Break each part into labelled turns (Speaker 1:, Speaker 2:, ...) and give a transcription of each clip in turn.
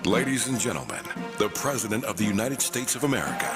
Speaker 1: Ladies and gentlemen, the President of the United States of America.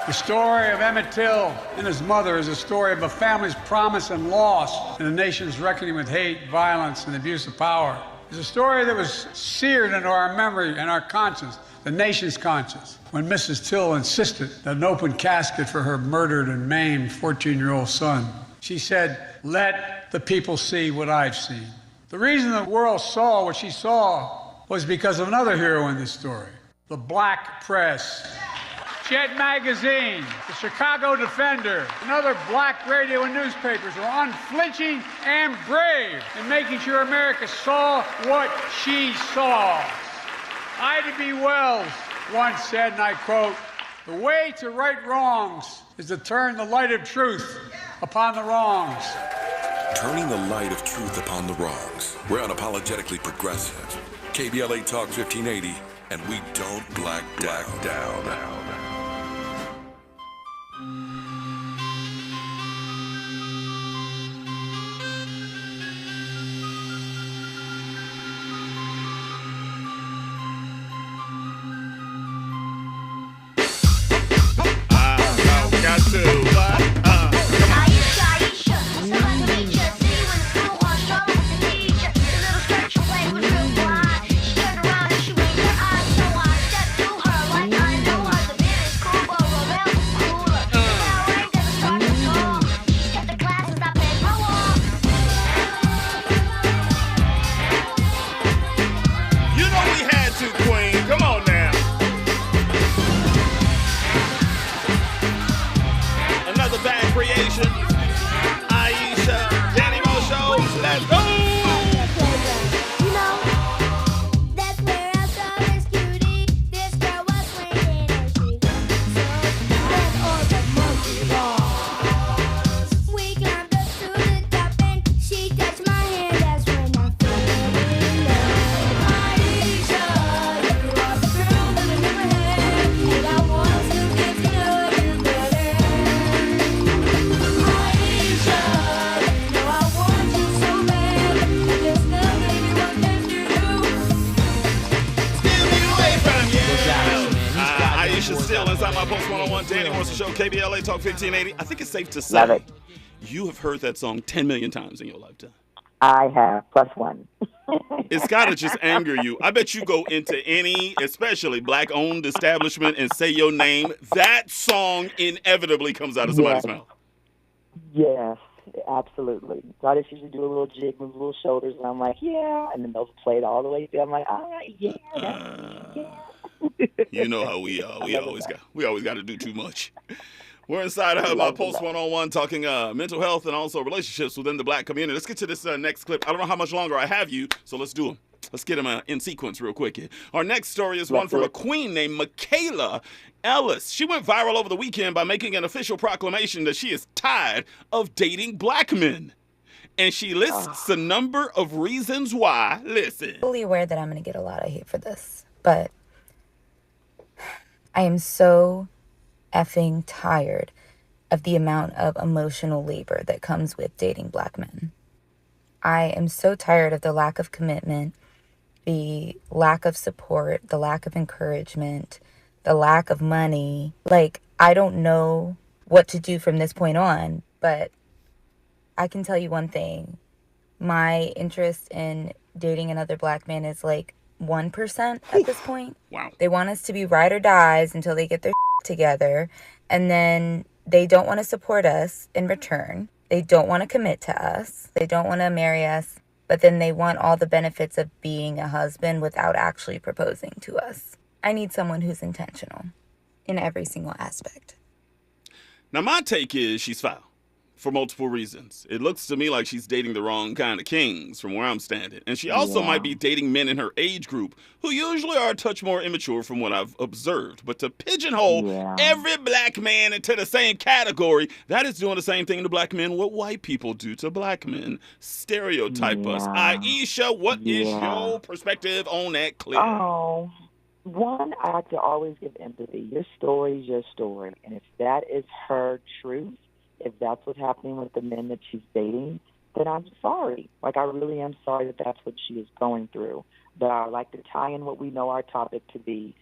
Speaker 2: The story of Emmett Till and his mother is a story of a family's promise and loss and a nation's reckoning with hate, violence, and abuse of power. It's a story that was seared into our memory and our conscience, the nation's conscience, when Mrs. Till insisted that an open casket for her murdered and maimed 14-year-old son. She said, "Let the people see what I've seen." The reason the world saw what she saw was because of another hero in this story, the black press. Jet Magazine, the Chicago Defender, and other black radio and newspapers were unflinching and brave in making sure America saw what she saw. Ida B. Wells once said, and I quote, "The way to right wrongs is to turn the light of truth upon the wrongs."
Speaker 1: Turning the light of truth upon the wrongs. We're unapologetically progressive. KBLA Talk 1580, and we don't black down.
Speaker 3: Danny Morrison, let's go! Inside my Post 101, Danny Morrison Show, KBLA Talk 1580. I think it's safe to say you have heard that song 10 million times in your lifetime.
Speaker 4: I have, plus one.
Speaker 3: It's got to just anger you. I bet you go into any, especially black-owned establishment, and say your name. That song inevitably comes out of somebody's mouth.
Speaker 4: Yes, absolutely. So I just usually do a little jig, move a little shoulders, and I'm like, yeah. And then they'll play it all the way through. I'm like, all right, yeah, yeah.
Speaker 3: You know how we are. We always got to do too much. We're inside my Post 101 talking mental health and also relationships within the black community. Let's get to this next clip. I don't know how much longer I have you, so let's do them. Let's get them in sequence real quick here. Our next story is one from a queen named Michaela Ellis. She went viral over the weekend by making an official proclamation that she is tired of dating black men. And she lists a number of reasons why. Listen.
Speaker 5: I'm fully aware that I'm going to get a lot of hate for this, but I am so effing tired of the amount of emotional labor that comes with dating black men. I am so tired of the lack of commitment, the lack of support, the lack of encouragement, the lack of money. Like, I don't know what to do from this point on, but I can tell you one thing. My interest in dating another black man is like 1% at this point.
Speaker 3: Wow.
Speaker 5: They want us to be ride or dies until they get their together, and then they don't want to support us in return. They don't want to commit to us. They don't want to marry us, but then they want all the benefits of being a husband without actually proposing to us. I need someone who's intentional in every single aspect.
Speaker 3: Now, my take is she's foul for multiple reasons. It looks to me like she's dating the wrong kind of kings from where I'm standing. And she also might be dating men in her age group who usually are a touch more immature from what I've observed. But to pigeonhole every black man into the same category, that is doing the same thing to black men what white people do to black men. Stereotype us. Aisha, what is your perspective on that clip?
Speaker 4: Oh, one, I like to always give empathy. Your story is your story. And if that is her truth, if that's what's happening with the men that she's dating, then I'm sorry. Like, I really am sorry that that's what she is going through. But I would like to tie in what we know our topic to be.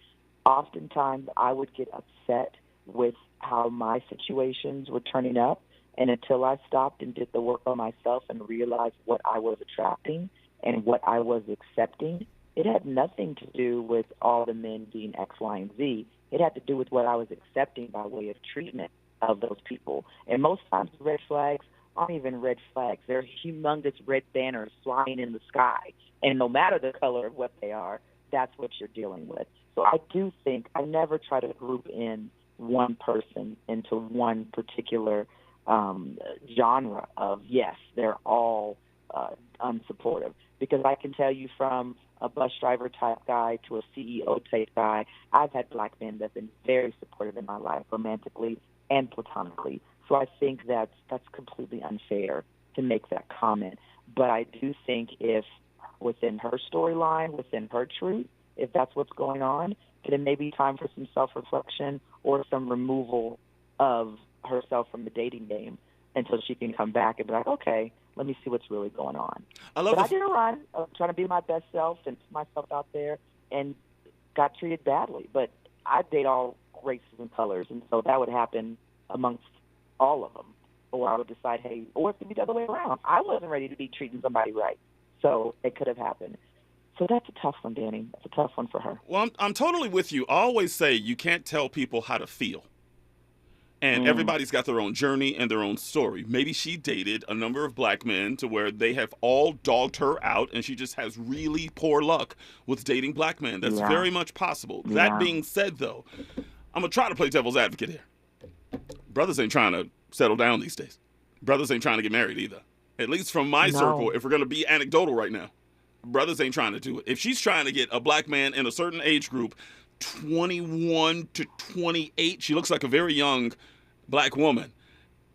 Speaker 4: Oftentimes, I would get upset with how my situations were turning up, and until I stopped and did the work on myself and realized what I was attracting and what I was accepting, it had nothing to do with all the men being X, Y, and Z. It had to do with what I was accepting by way of treatment of those people. And most times, red flags aren't even red flags. They're humongous red banners flying in the sky. And no matter the color of what they are, that's what you're dealing with. So I do think I never try to group in one person into one particular genre of, yes, they're all unsupportive. Because I can tell you, from a bus driver type guy to a CEO type guy, I've had black men that have been very supportive in my life, romantically and platonically. So I think that's completely unfair to make that comment. But I do think if within her storyline, within her truth, if that's what's going on, then it may be time for some self-reflection or some removal of herself from the dating game until she can come back and be like, okay, let me see what's really going on. I did a run of trying to be my best self and put myself out there and got treated badly. But I date all races and colors, and so that would happen amongst all of them. Or I would decide, hey, or it could be the other way around. I wasn't ready to be treating somebody right, so it could have happened. So that's a tough one, Danny. That's a tough one for her.
Speaker 3: Well, I'm totally with you. I always say you can't tell people how to feel. And everybody's got their own journey and their own story. Maybe she dated a number of black men to where they have all dogged her out, and she just has really poor luck with dating black men. That's very much possible. Yeah. That being said, though, I'm going to try to play devil's advocate here. Brothers ain't trying to settle down these days. Brothers ain't trying to get married either. At least from my circle, if we're going to be anecdotal right now. Brothers ain't trying to do it. If she's trying to get a black man in a certain age group, 21 to 28, she looks like a very young black woman,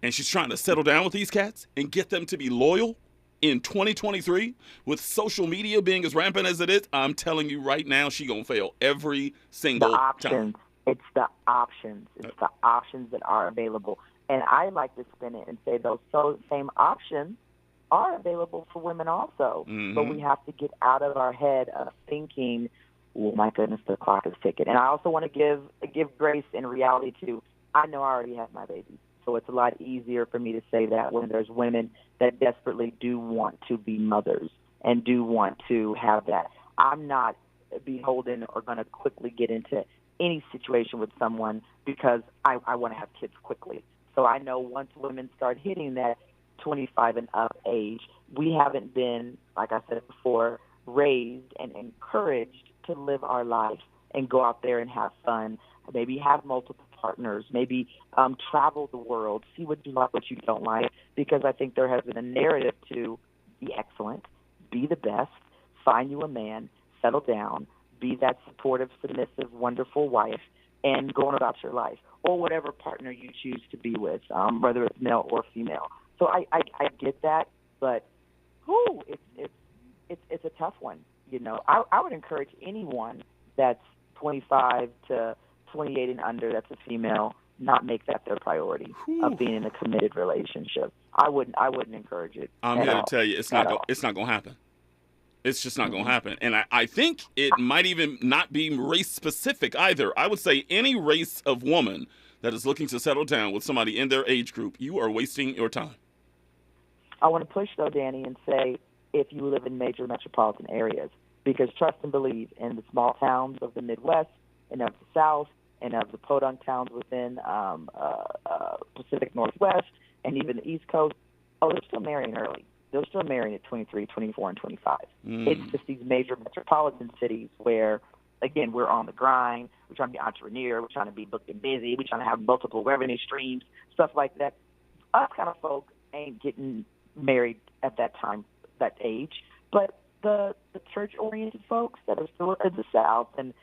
Speaker 3: and she's trying to settle down with these cats and get them to be loyal in 2023 with social media being as rampant as it is. I'm telling you right now, she gonna fail every single time.
Speaker 4: It's the options. It's the options that are available. And I like to spin it and say those same options are available for women also. But we have to get out of our head of thinking, oh, my goodness, the clock is ticking. And I also want to give grace in reality, too. I know I already have my baby, so it's a lot easier for me to say that when there's women that desperately do want to be mothers and do want to have that. I'm not beholden or going to quickly get into any situation with someone because I want to have kids quickly. So I know once women start hitting that 25 and up age, we haven't been, like I said before, raised and encouraged to live our life and go out there and have fun, maybe have multiple partners, maybe travel the world, see what you like, what you don't like, because I think there has been a narrative to be excellent, be the best, find you a man, settle down, be that supportive, submissive, wonderful wife, and go on about your life, or whatever partner you choose to be with, whether it's male or female. So I get that, but it's a tough one. You know, I would encourage anyone that's 25 to 28 and under that's a female not make that their priority of being in a committed relationship. I wouldn't encourage it.
Speaker 3: I'm here to tell you it's not going to happen. It's just not going to happen. And I think it might even not be race specific either. I would say any race of woman that is looking to settle down with somebody in their age group, you are wasting your time.
Speaker 4: I want to push, though, Danny, and say if you live in major metropolitan areas, because trust and believe, in the small towns of the Midwest and of the South and of the podunk towns within Pacific Northwest and even the East Coast, they're still marrying early. They're still marrying at 23, 24, and 25. It's just these major metropolitan cities where, again, we're on the grind. We're trying to be entrepreneur. We're trying to be booked and busy. We're trying to have multiple revenue streams, stuff like that. Us kind of folk ain't getting married at that time, that age. But the church-oriented folks that are still in the South and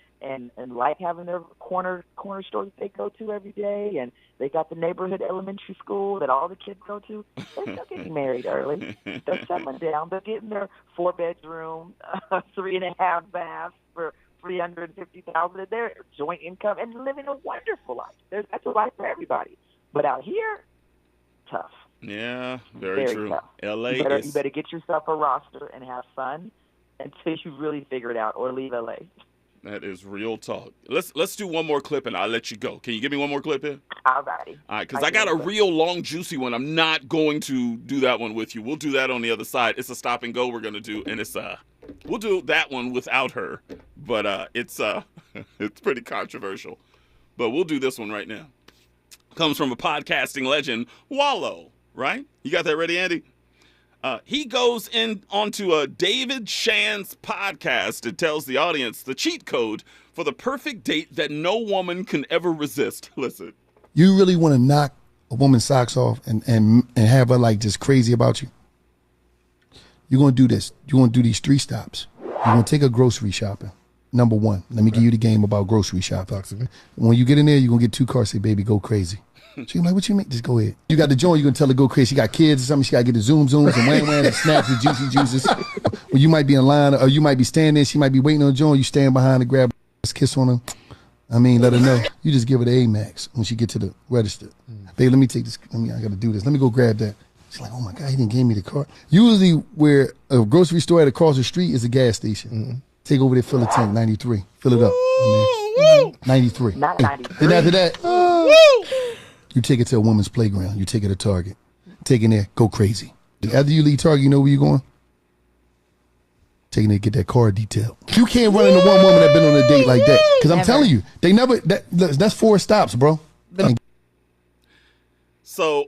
Speaker 4: like having their corner store that they go to every day, and they got the neighborhood elementary school that all the kids go to, they're still getting married early. They're settling down. They're getting their 4-bedroom, 3.5 baths for $350,000 in their joint income and living a wonderful life. That's a life for everybody. But out here, tough.
Speaker 3: Yeah, very true.
Speaker 4: Tough.
Speaker 3: LA
Speaker 4: you
Speaker 3: is.
Speaker 4: better get yourself a roster and have fun until you really figure it out, or leave LA.
Speaker 3: That is real talk. Let's do one more clip and I'll let you go. Can you give me one more clip here?
Speaker 4: Alrighty.
Speaker 3: All right, because I got a real long, juicy one. I'm not going to do that one with you. We'll do that on the other side. It's a stop and go we're gonna do, and we'll do that one without her. But it's it's pretty controversial. But we'll do this one right now. Comes from a podcasting legend, Wallow. Right? You got that ready, Andy? He goes in onto a David Shan's podcast and tells the audience the cheat code for the perfect date that no woman can ever resist. Listen.
Speaker 6: You really want to knock a woman's socks off and have her like just crazy about you? You're going to do this. You're going to do these 3 stops. You're going to take her grocery shopping. Number 1, let me give you the game about grocery shopping. When you get in there, you're going to get 2 cars, say, baby, go crazy. She's like, what you mean? Just go ahead. You got the joint, you're going to tell her go crazy. She got kids or something. She got to get the zooms and wham and snaps and juices. Well, you might be in line or you might be standing there. She might be waiting on the joint. You stand behind her, grab her, kiss on her. Let her know. You just give her the Amex when she get to the register. Babe, let me take this. I got to do this. Let me go grab that. She's like, oh my God, he didn't give me the card. Usually where a grocery store at across the street is a gas station. Take over there, fill a tank, 93. Fill it up. 93.
Speaker 4: Not 93.
Speaker 6: Then after that, you take it to a woman's playground. You take it to Target. Take it there, go crazy. After you leave Target, you know where you're going? Taking it to get that car detailed. You can't run into one woman that been on a date like that. Because I'm telling you, they never, that's 4 stops, bro.
Speaker 3: So,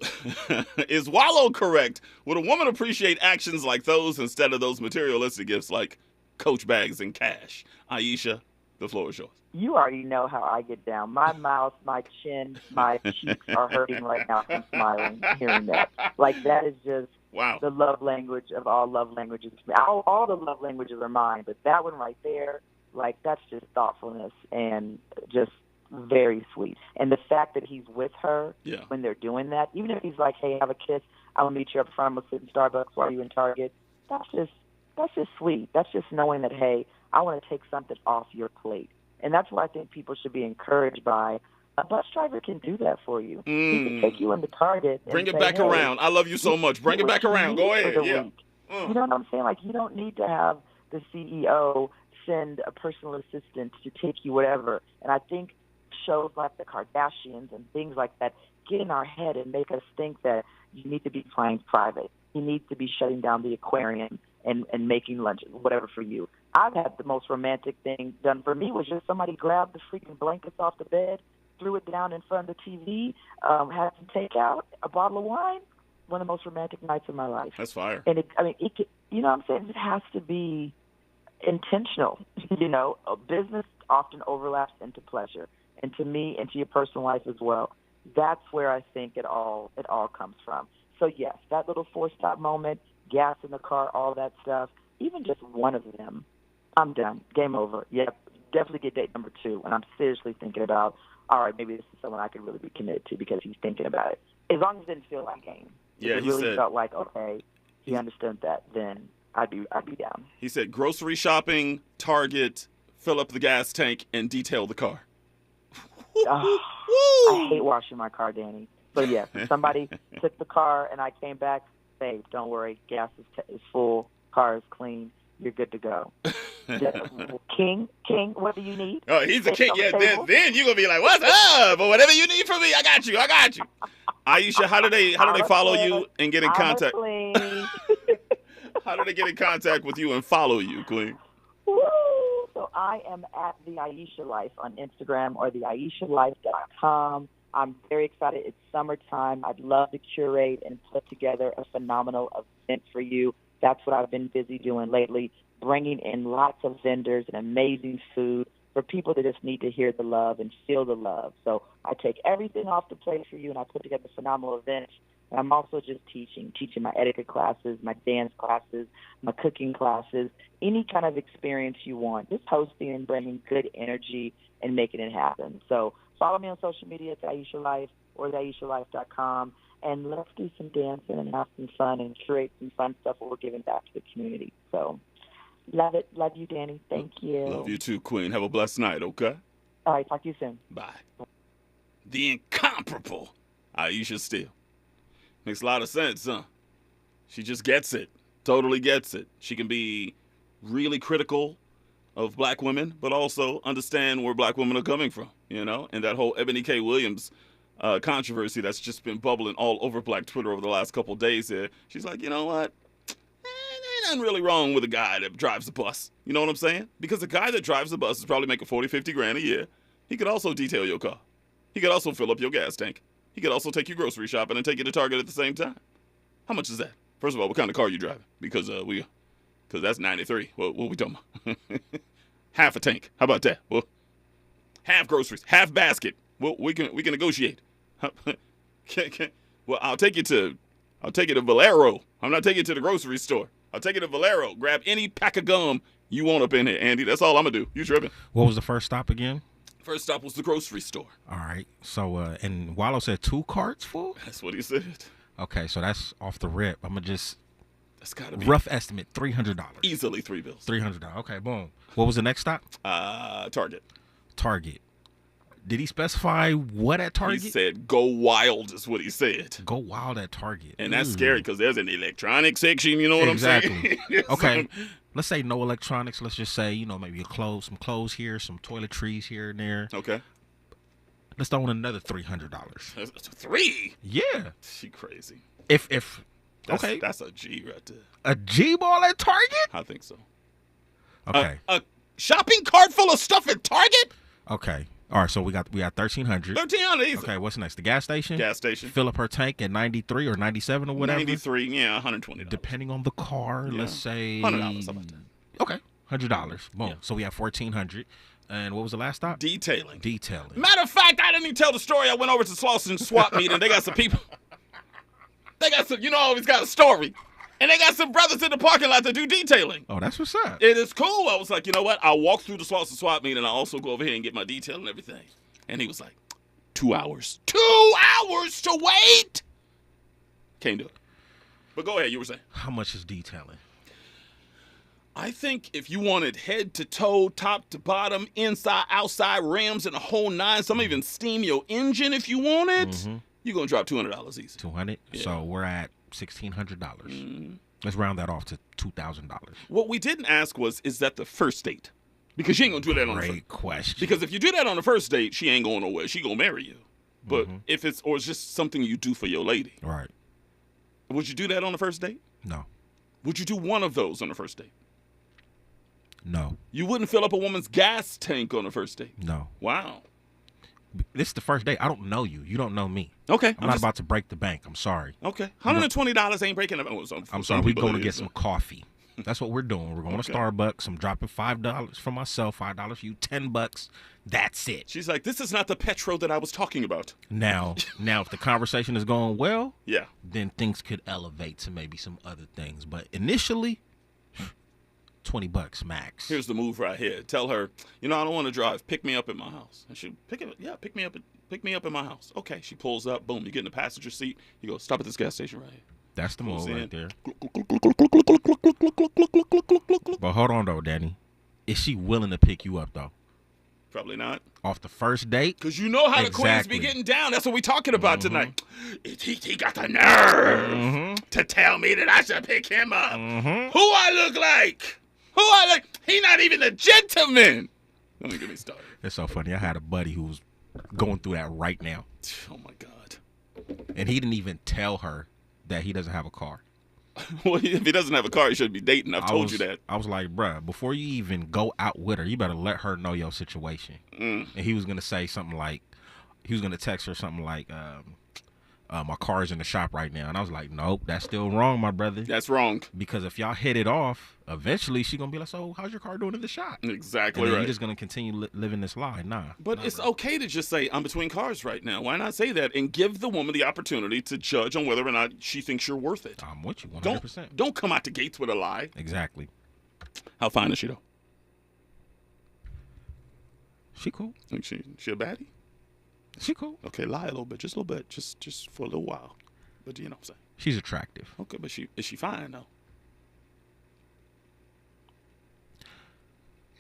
Speaker 3: is Wallow correct? Would a woman appreciate actions like those instead of those materialistic gifts like Coach bags and cash? Aisha, the floor is yours.
Speaker 4: You already know how I get down. My mouth, my chin, my cheeks are hurting right now from smiling, hearing that. Like, that is just the love language of all love languages. All the love languages are mine, but that one right there, like, that's just thoughtfulness and just very sweet. And the fact that he's with her when they're doing that, even if he's like, hey, have a kiss, I'll meet you up front, I'm going to sit in Starbucks while you're in Target, that's just sweet. That's just knowing that, hey, I want to take something off your plate. And that's what I think people should be encouraged by. A bus driver can do that for you. He can take you into Target.
Speaker 3: Bring it back around. I love you so much. Bring it back around. Go ahead. Yeah.
Speaker 4: You know what I'm saying? Like, you don't need to have the CEO send a personal assistant to take you whatever. And I think shows like the Kardashians and things like that get in our head and make us think that you need to be flying private. You need to be shutting down the aquarium and making lunch, whatever for you. I've had the most romantic thing done for me was just somebody grabbed the freaking blankets off the bed, threw it down in front of the TV, had some takeout, a bottle of wine. One of the most romantic nights of my life.
Speaker 3: That's fire.
Speaker 4: And it could, you know what I'm saying? It has to be intentional. You know, business often overlaps into pleasure, and to me, into your personal life as well. That's where I think it all comes from. So yes, that little 4-stop moment, gas in the car, all that stuff. Even just one of them, I'm done. Game over. Yep, definitely get date number 2. And I'm seriously thinking about, all right, maybe this is someone I could really be committed to because he's thinking about it. As long as it didn't feel like game.
Speaker 3: Yeah,
Speaker 4: he really felt like, okay, he understood that, then I'd be down.
Speaker 3: He said grocery shopping, Target, fill up the gas tank, and detail the car.
Speaker 4: I hate washing my car, Danny. So yes, if somebody took the car and I came back, babe, don't worry, gas is full, car is clean, you're good to go. King, what do you need?
Speaker 3: Oh, he's a king. Yeah, then you're gonna be like, what's up? Or whatever you need from me, I got you. Aisha, how do they follow you and get in contact? How do they get in contact with you and follow you, Queen?
Speaker 4: Woo! So I am at the Aisha Life on Instagram or theaishalife.com. I'm very excited. It's summertime. I'd love to curate and put together a phenomenal event for you. That's what I've been busy doing lately, bringing in lots of vendors and amazing food for people that just need to hear the love and feel the love. So I take everything off the plate for you, and I put together phenomenal events. And I'm also just teaching my etiquette classes, my dance classes, my cooking classes, any kind of experience you want, just hosting and bringing good energy and making it happen. So follow me on social media at Aisha Life or theaishalife.com, and let's do some dancing and have some fun and curate some fun stuff where we're giving back to the community. So love it. Love you, Danny. Thank you.
Speaker 3: Love you too, Queen. Have a blessed night, okay?
Speaker 4: All right. Talk to you soon.
Speaker 3: Bye. The incomparable Aisha Steele. Makes a lot of sense, huh? She just gets it. Totally gets it. She can be really critical of black women, but also understand where black women are coming from, you know? And that whole Ebony K. Williams controversy that's just been bubbling all over black Twitter over the last couple of days here. She's like, you know what? Ain't nothing really wrong with a guy that drives a bus. You know what I'm saying? Because a guy that drives a bus is probably making 40, 50 grand a year. He could also detail your car. He could also fill up your gas tank. He could also take you grocery shopping and take you to Target at the same time. How much is that? First of all, what kind of car are you driving? Because that's 93. What we talking about? Half a tank. How about that? Well, half groceries, half basket. Well, we can negotiate. Well, I'll take you to Valero. I'm not taking you to the grocery store. I'll take you to Valero. Grab any pack of gum you want up in here, Andy. That's all I'm gonna do. You tripping?
Speaker 7: What was the first stop again?
Speaker 3: First stop was the grocery store.
Speaker 7: All right. So, and Wallow said 2 carts full?
Speaker 3: That's what he said.
Speaker 7: Okay, so that's off the rip. I'm going to
Speaker 3: That's gotta be
Speaker 7: rough estimate, $300.
Speaker 3: Easily 3 bills.
Speaker 7: $300. Okay, boom. What was the next stop?
Speaker 3: Target.
Speaker 7: Target. Did he specify what at Target?
Speaker 3: He said, go wild is what he said.
Speaker 7: Go wild at Target.
Speaker 3: And that's scary because there's an electronic section, you know what I'm saying?
Speaker 7: Okay. Let's say no electronics. Let's just say, maybe some clothes here, some toiletries here and there.
Speaker 3: Okay.
Speaker 7: Let's throw in another $300.
Speaker 3: 3?
Speaker 7: Yeah.
Speaker 3: She crazy.
Speaker 7: Okay.
Speaker 3: That's a G right there.
Speaker 7: A G ball at Target?
Speaker 3: I think so.
Speaker 7: Okay.
Speaker 3: A shopping cart full of stuff at Target?
Speaker 7: Okay. All right, so we got 1,300.
Speaker 3: 1,300 easy.
Speaker 7: Okay, what's next? The gas station?
Speaker 3: Gas station.
Speaker 7: Fill up her tank at 93 or 97 or whatever?
Speaker 3: 93, yeah, $120.
Speaker 7: Depending on the car, let's say...
Speaker 3: $100, something like that.
Speaker 7: Okay, $100. Boom.
Speaker 3: Yeah.
Speaker 7: So we have 1,400. And what was the last stop?
Speaker 3: Detailing.
Speaker 7: Matter
Speaker 3: of fact, I didn't even tell the story. I went over to Slauson swap meet, and they got some people. They got some, always got a story. And they got some brothers in the parking lot that do detailing.
Speaker 7: Oh, that's what's up.
Speaker 3: It is cool. I was like, you know what? I'll walk through the Slauson swap meet, and I'll also go over here and get my detail and everything. And he was like, 2 hours. 2 hours to wait? Can't do it. But go ahead, you were saying.
Speaker 7: How much is detailing?
Speaker 3: I think if you wanted head to toe, top to bottom, inside, outside, rims, and a whole 9, some even steam your engine if you want it, you're going to drop $200 easy.
Speaker 7: 200.
Speaker 3: Yeah.
Speaker 7: So we're at $1,600. Let's round that off to $2,000.
Speaker 3: What we didn't ask was, is that the first date? Because she ain't going to do that on the first.
Speaker 7: Great question.
Speaker 3: Because if you do that on the first date, she ain't going nowhere. She going to marry you. But if it's just something you do for your lady.
Speaker 7: Right.
Speaker 3: Would you do that on the first date?
Speaker 7: No.
Speaker 3: Would you do one of those on the first date?
Speaker 7: No.
Speaker 3: You wouldn't fill up a woman's gas tank on the first date?
Speaker 7: No.
Speaker 3: Wow.
Speaker 7: This is the first date. I don't know you. You don't know me.
Speaker 3: Okay.
Speaker 7: I'm not about to break the bank. I'm sorry.
Speaker 3: Okay. $120 ain't breaking the bank.
Speaker 7: I'm sorry. We're going to get some coffee. That's what we're doing. We're going to Starbucks. I'm dropping $5 for myself, $5 for you, $10. That's it.
Speaker 3: She's like, this is not the Petro that I was talking about.
Speaker 7: Now, if the conversation is going well,
Speaker 3: yeah,
Speaker 7: then things could elevate to maybe some other things. But initially, $20 max.
Speaker 3: Here's the move right here. Tell her, I don't want to drive. Pick me up at my house. And she pick me up at my house. Okay. She pulls up. Boom. You get in the passenger seat. You go, stop at this gas station right here.
Speaker 7: That's the move right there.
Speaker 3: But
Speaker 7: But hold on though, Danny. Is she willing to pick you up though?
Speaker 3: Probably not.
Speaker 7: Off the first date?
Speaker 3: Because you know how the queens be getting down. That's what we talking about tonight. He got the nerve to tell me that I should pick him up. Who I look like? He not even a gentleman. Don't even get me started.
Speaker 7: It's so funny. I had a buddy who was going through that right now.
Speaker 3: Oh, my God.
Speaker 7: And he didn't even tell her that he doesn't have a car.
Speaker 3: Well, if he doesn't have a car, he shouldn't be dating. I've told you that.
Speaker 7: I was like, bruh, before you even go out with her, you better let her know your situation. And he was going to say something like, he was going to text her something like, my car's in the shop right now. And I was like, nope, that's still wrong, my brother.
Speaker 3: That's wrong.
Speaker 7: Because if y'all hit it off, eventually she's going to be like, so how's your car doing in the shop?
Speaker 3: Exactly
Speaker 7: and then
Speaker 3: right.
Speaker 7: You're just going to continue living this lie. Nah.
Speaker 3: But it's okay to just say, I'm between cars right now. Why not say that and give the woman the opportunity to judge on whether or not she thinks you're worth it?
Speaker 7: I'm with you 100%.
Speaker 3: Don't come out the gates with a lie.
Speaker 7: Exactly.
Speaker 3: How fine is she, though?
Speaker 7: She cool.
Speaker 3: Think she a baddie?
Speaker 7: She cool.
Speaker 3: Okay, lie a little bit. Just a little bit. Just for a little while. But you know what I'm saying?
Speaker 7: She's attractive.
Speaker 3: Okay, but is she fine, though?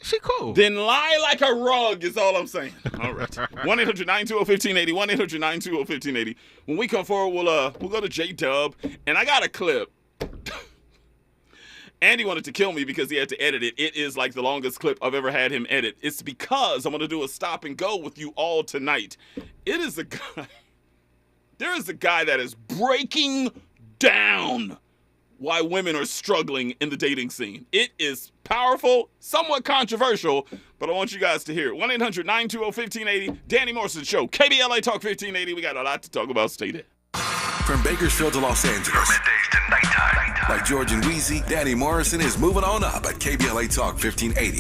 Speaker 7: She cool.
Speaker 3: Then lie like a rug is all I'm saying. All right. 1-800-920-1580. 1-800-920-1580. When we come forward, we'll go to J-Dub. And I got a clip. Andy wanted to kill me because he had to edit it. It is like the longest clip I've ever had him edit. It's because I'm going to do a stop and go with you all tonight. It is a guy. There is a guy that is breaking down why women are struggling in the dating scene. It is powerful, somewhat controversial, but I want you guys to hear it. 1-800-920-1580, Danny Morrison Show, KBLA Talk 1580. We got a lot to talk about. Stay there.
Speaker 1: From Bakersfield to Los Angeles.
Speaker 8: From middays to nighttime.
Speaker 1: Like George and Wheezy, Danny Morrison is moving on up at KBLA Talk 1580.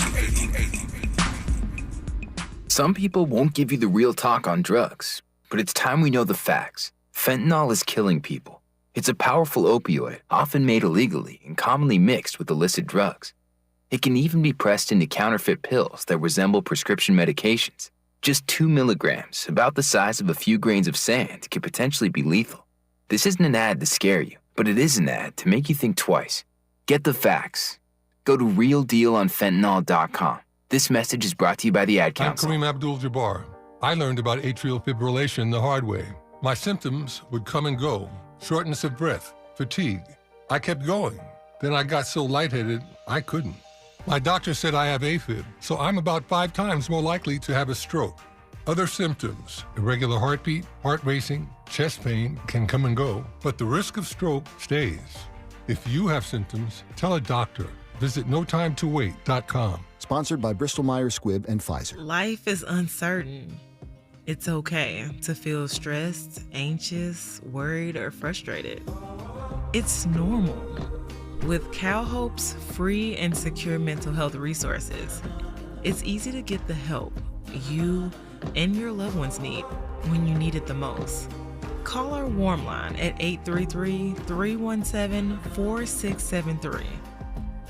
Speaker 9: Some people won't give you the real talk on drugs, but it's time we know the facts. Fentanyl is killing people. It's a powerful opioid, often made illegally and commonly mixed with illicit drugs. It can even be pressed into counterfeit pills that resemble prescription medications. Just 2 milligrams, about the size of a few grains of sand, could potentially be lethal. This isn't an ad to scare you, but it is an ad to make you think twice. Get the facts. Go to realdealonfentanyl.com. This message is brought to you by the Ad Council.
Speaker 10: I'm Kareem Abdul-Jabbar. I learned about atrial fibrillation the hard way. My symptoms would come and go. Shortness of breath, fatigue. I kept going. Then I got so lightheaded, I couldn't. My doctor said I have AFib, so I'm about 5 times more likely to have a stroke. Other symptoms, irregular heartbeat, heart racing, chest pain can come and go, but the risk of stroke stays. If you have symptoms, tell a doctor. Visit notimetowait.com.
Speaker 11: Sponsored by Bristol-Myers Squibb and Pfizer.
Speaker 12: Life is uncertain. It's okay to feel stressed, anxious, worried, or frustrated. It's normal. With CalHope's free and secure mental health resources, it's easy to get the help you and your loved ones need when you need it the most. Call our warm line at 833-317-4673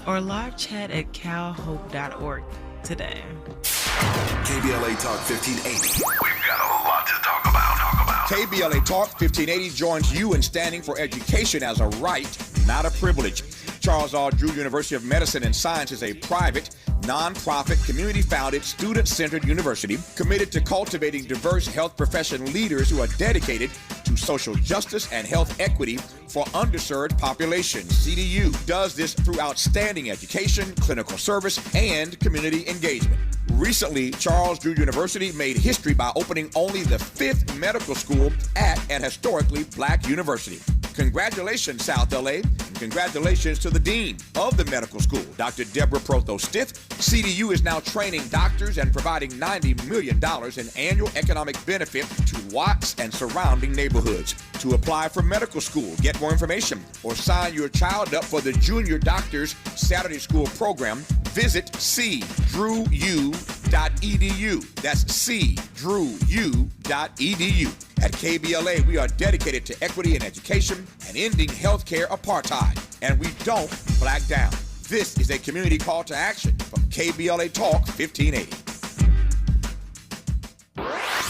Speaker 12: or live chat at calhope.org today.
Speaker 1: KBLA Talk 1580.
Speaker 8: We've got a lot to talk about.
Speaker 13: KBLA Talk 1580 joins you in standing for education as a right, not a privilege. Charles R. Drew University of Medicine and Science is a private, non-profit, community-founded, student-centered university committed to cultivating diverse health profession leaders who are dedicated to social justice and health equity for underserved populations. CDU does this through outstanding education, clinical service, and community engagement. Recently, Charles Drew University made history by opening only the 5th medical school at an historically black university. Congratulations, South LA, and congratulations to the dean of the medical school, Dr. Deborah Protho-Stith. CDU is now training doctors and providing $90 million in annual economic benefit to Watts and surrounding neighborhoods. To apply for medical school, get more information, or sign your child up for the Junior Doctors Saturday School program, visit cdrewu.edu. That's cdrewu.edu. At KBLA, we are dedicated to equity in education and ending healthcare apartheid, and we don't black down. This is a community call to action from KBLA Talk 1580.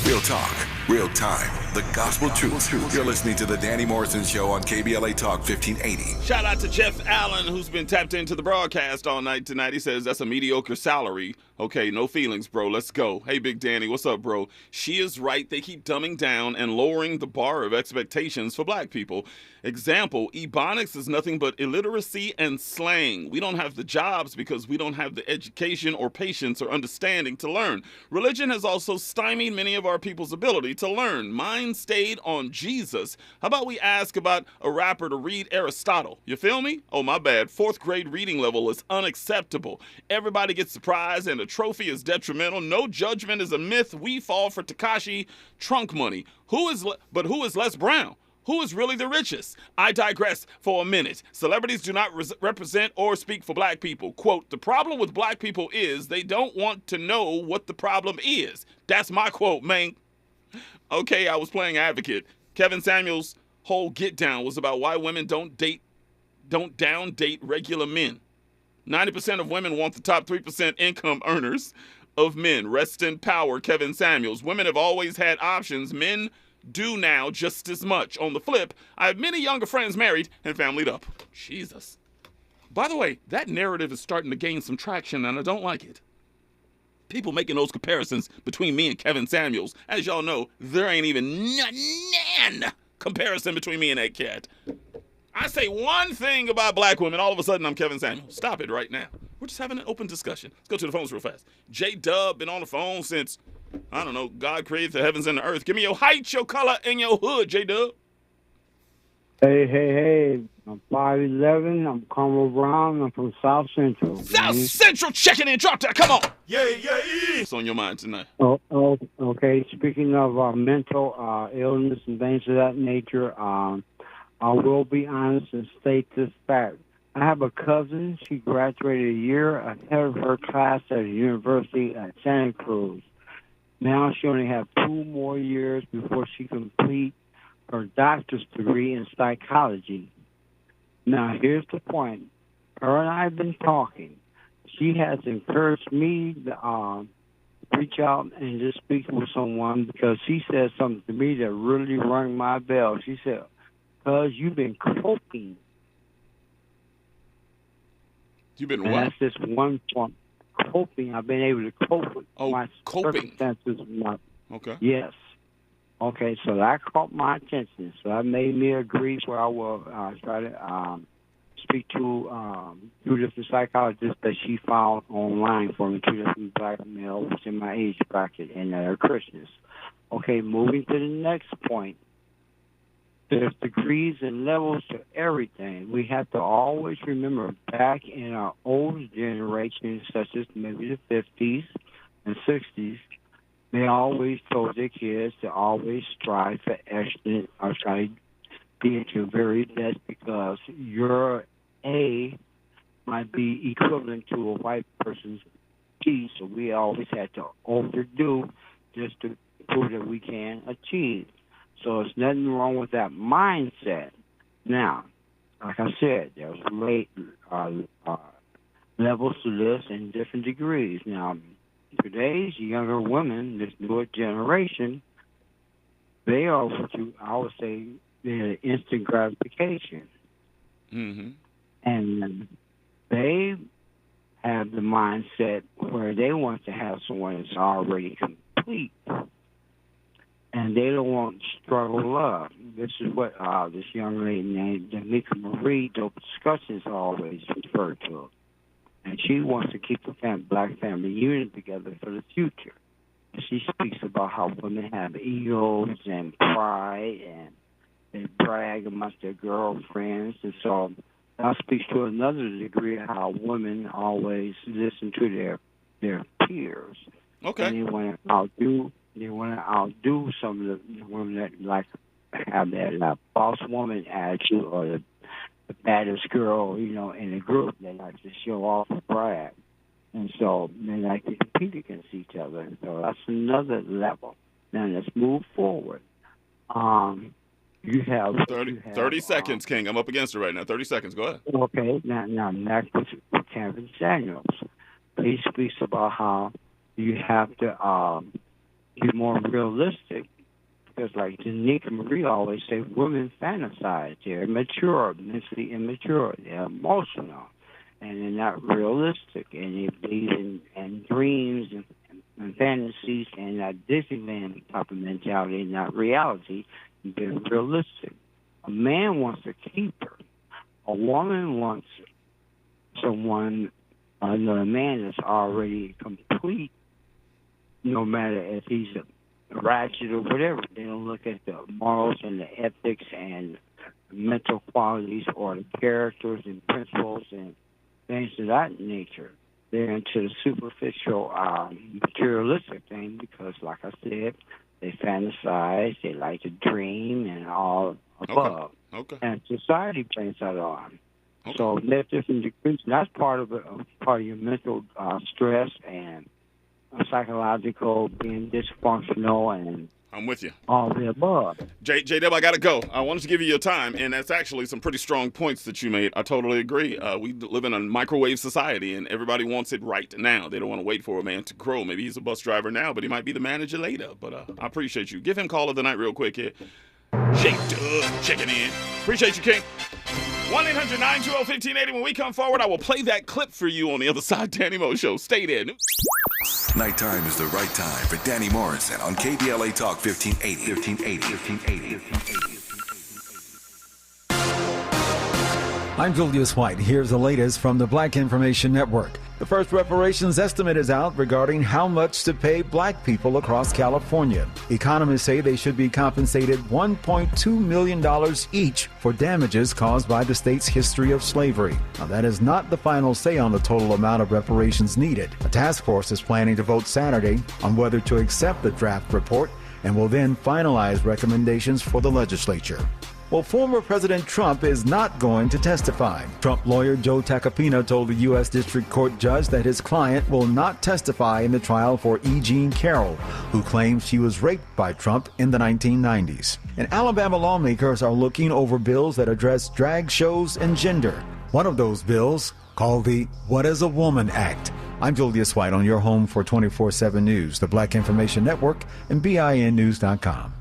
Speaker 1: Real talk, real time, the gospel truth. You're listening to the Danny Morrison Show on KBLA Talk 1580.
Speaker 3: Shout out to Jeff Allen, who's been tapped into the broadcast all night tonight. He says that's a mediocre salary. Okay, no feelings, bro. Let's go. Hey, Big Danny, what's up, bro? She is right. They keep dumbing down and lowering the bar of expectations for black people. Example, Ebonics is nothing but illiteracy and slang. We don't have the jobs because we don't have the education or patience or understanding to learn. Religion has also stymied many of our people's ability to learn. Mine stayed on Jesus. How about we ask about a rapper to read Aristotle? You feel me? Oh, my bad. 4th grade reading level is unacceptable. Everybody gets surprised and a trophy is detrimental. No judgment is a myth. We fall for Tekashi trunk money. Who is Les Brown? Who is really the richest? I digress for a minute. Celebrities do not represent or speak for black people. Quote, the problem with black people is they don't want to know what the problem is. That's my quote, man. Okay, I was playing advocate. Kevin Samuels' whole get down was about why women don't down date regular men. 90% of women want the top 3% income earners of men. Rest in power, Kevin Samuels. Women have always had options. Men do now just as much. On the flip, I have many younger friends married and familyed up. Jesus. By the way, that narrative is starting to gain some traction, and I don't like it. People making those comparisons between me and Kevin Samuels. As y'all know, there ain't even none comparison between me and that cat. I say one thing about black women, all of a sudden I'm Kevin Samuels. Stop it right now. We're just having an open discussion. Let's go to the phones real fast. J-Dub been on the phone since, I don't know, God created the heavens and the earth. Give me your height, your color, and your hood, J-Dub.
Speaker 14: Hey. I'm 5'11". I'm Carmel Brown. I'm from South Central.
Speaker 3: South Central checking in. Drop that. Come on. Yeah. What's on your mind tonight?
Speaker 14: Okay. Speaking of mental illness and things of that nature, I will be honest and state this fact. I have a cousin. She graduated a year ahead of her class at a university at Santa Cruz. Now she only has 2 more years before she completes her doctor's degree in psychology. Now, here's the point. Her and I have been talking. She has encouraged me to reach out and just speak with someone because she said something to me that really rang my bell. She said, "Cuz you've been coping."
Speaker 3: You've been
Speaker 14: and
Speaker 3: what?
Speaker 14: That's just one point. Coping. I've been able to cope with my
Speaker 3: coping.
Speaker 14: circumstances.
Speaker 3: Okay.
Speaker 14: Yes. Okay, so that caught my attention. So that made me agree where I will try to speak to 2 different psychologists that she found online for me, 2 different black males in my age bracket, and that are Christians. Okay, moving to the next point. There's degrees and levels to everything. We have to always remember back in our old generations, such as maybe the 50s and 60s, they always told their kids to always strive for excellence or try to be at your very best because your A might be equivalent to a white person's B. So we always had to overdo just to prove that we can achieve. So there's nothing wrong with that mindset. Now, like I said, there's levels to this and different degrees. Now, today's younger women, this newer generation, they are what I would say they're instant gratification.
Speaker 3: Mm-hmm.
Speaker 14: And they have the mindset where they want to have someone that's already complete. And they don't want struggle love. This is what this young lady named Danica Marie, those discussions always refer to. And she wants to keep the black family unit together for the future. And she speaks about how women have egos and pride, and they brag amongst their girlfriends. And so that speaks to another degree of how women always listen to their peers.
Speaker 3: Okay.
Speaker 14: And they want to outdo some of the women that like have that boss woman attitude or the baddest girl, in the group. They like to show off and brag. And so they like to compete against each other. And so that's another level. Now let's move forward. You have
Speaker 3: 30 seconds, King. I'm up against it right now. 30 seconds. Go ahead.
Speaker 14: Okay. Now next with Kevin Samuels. He speaks about how you have to be more realistic. Because like Danica Marie always say, women fantasize. They're immature, mentally immature. They're emotional. And they're not realistic. And they believe in dreams and fantasies and that Disneyland type of mentality, not reality. They're realistic. A man wants a keeper. A woman wants someone, another man that's already complete, no matter if he's a ratchet or whatever. They don't look at the morals and the ethics and mental qualities or the characters and principles and things of that nature. They're into the superficial, materialistic thing because, like I said, they fantasize, they like to dream and all above.
Speaker 3: Okay.
Speaker 14: And society brings that on.
Speaker 3: Okay.
Speaker 14: So there's different degrees. That's part of your mental stress and psychological being dysfunctional and
Speaker 3: I'm with you.
Speaker 14: All the above.
Speaker 3: J-Dub, I got to go. I wanted to give you your time, and that's actually some pretty strong points that you made. I totally agree. We live in a microwave society, and everybody wants it right now. They don't want to wait for a man to grow. Maybe he's a bus driver now, but he might be the manager later. But I appreciate you. Give him call of the night real quick here. J-Dub checking in. Appreciate you, King. 1-800-920-1580. When we come forward, I will play that clip for you on the other side. Danny Mo Show. Stay there.
Speaker 1: Nighttime is the right time for Danny Morrison on KBLA Talk 1580.
Speaker 15: I'm Julius White. Here's the latest from the Black Information Network. The first reparations estimate is out regarding how much to pay black people across California. Economists say they should be compensated $1.2 million each for damages caused by the state's history of slavery. Now, that is not the final say on the total amount of reparations needed. A task force is planning to vote Saturday on whether to accept the draft report and will then finalize recommendations for the legislature. Well, former President Trump is not going to testify. Trump lawyer Joe Tacopina told the U.S. District Court judge that his client will not testify in the trial for E. Jean Carroll, who claims she was raped by Trump in the 1990s. And Alabama lawmakers are looking over bills that address drag shows and gender. One of those bills, called the What is a Woman Act. I'm Julius White on your home for 24/7 News, the Black Information Network, and BINnews.com.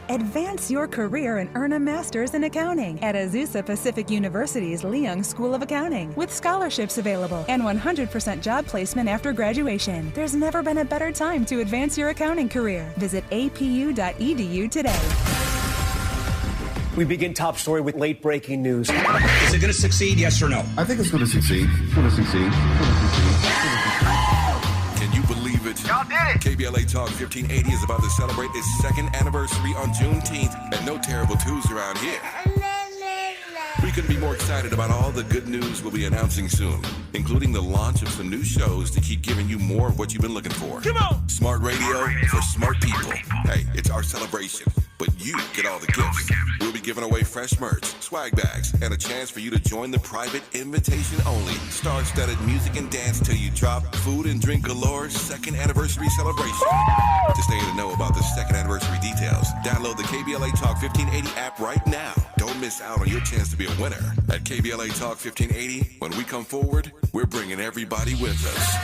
Speaker 16: Advance your career and earn a master's in accounting at Azusa Pacific University's Leung School of Accounting, with scholarships available and 100% job placement after graduation. There's never been a better time to advance your accounting career. Visit apu.edu today.
Speaker 17: We begin top story with late-breaking news.
Speaker 13: Is it going to succeed, yes or no?
Speaker 18: I think it's going to succeed. It's going to succeed.
Speaker 1: Can you believe it?
Speaker 8: Y'all did it!
Speaker 1: KBLA Talk 1580 is about to celebrate its second anniversary on Juneteenth, and no terrible twos around here. We couldn't be more excited about all the good news we'll be announcing soon, including the launch of some new shows to keep giving you more of what you've been looking for.
Speaker 8: Come on!
Speaker 1: Smart radio for smart people. Hey, it's our celebration, but you get all the gifts. We'll be giving away fresh merch, swag bags, and a chance for you to join the private invitation-only, star-studded music and dance till you drop, food and drink galore second anniversary celebration. To stay in the know about the second anniversary details, download the KBLA Talk 1580 app right now. Don't miss out on your chance to be a winner. At KBLA Talk 1580, when we come forward, we're bringing everybody with us.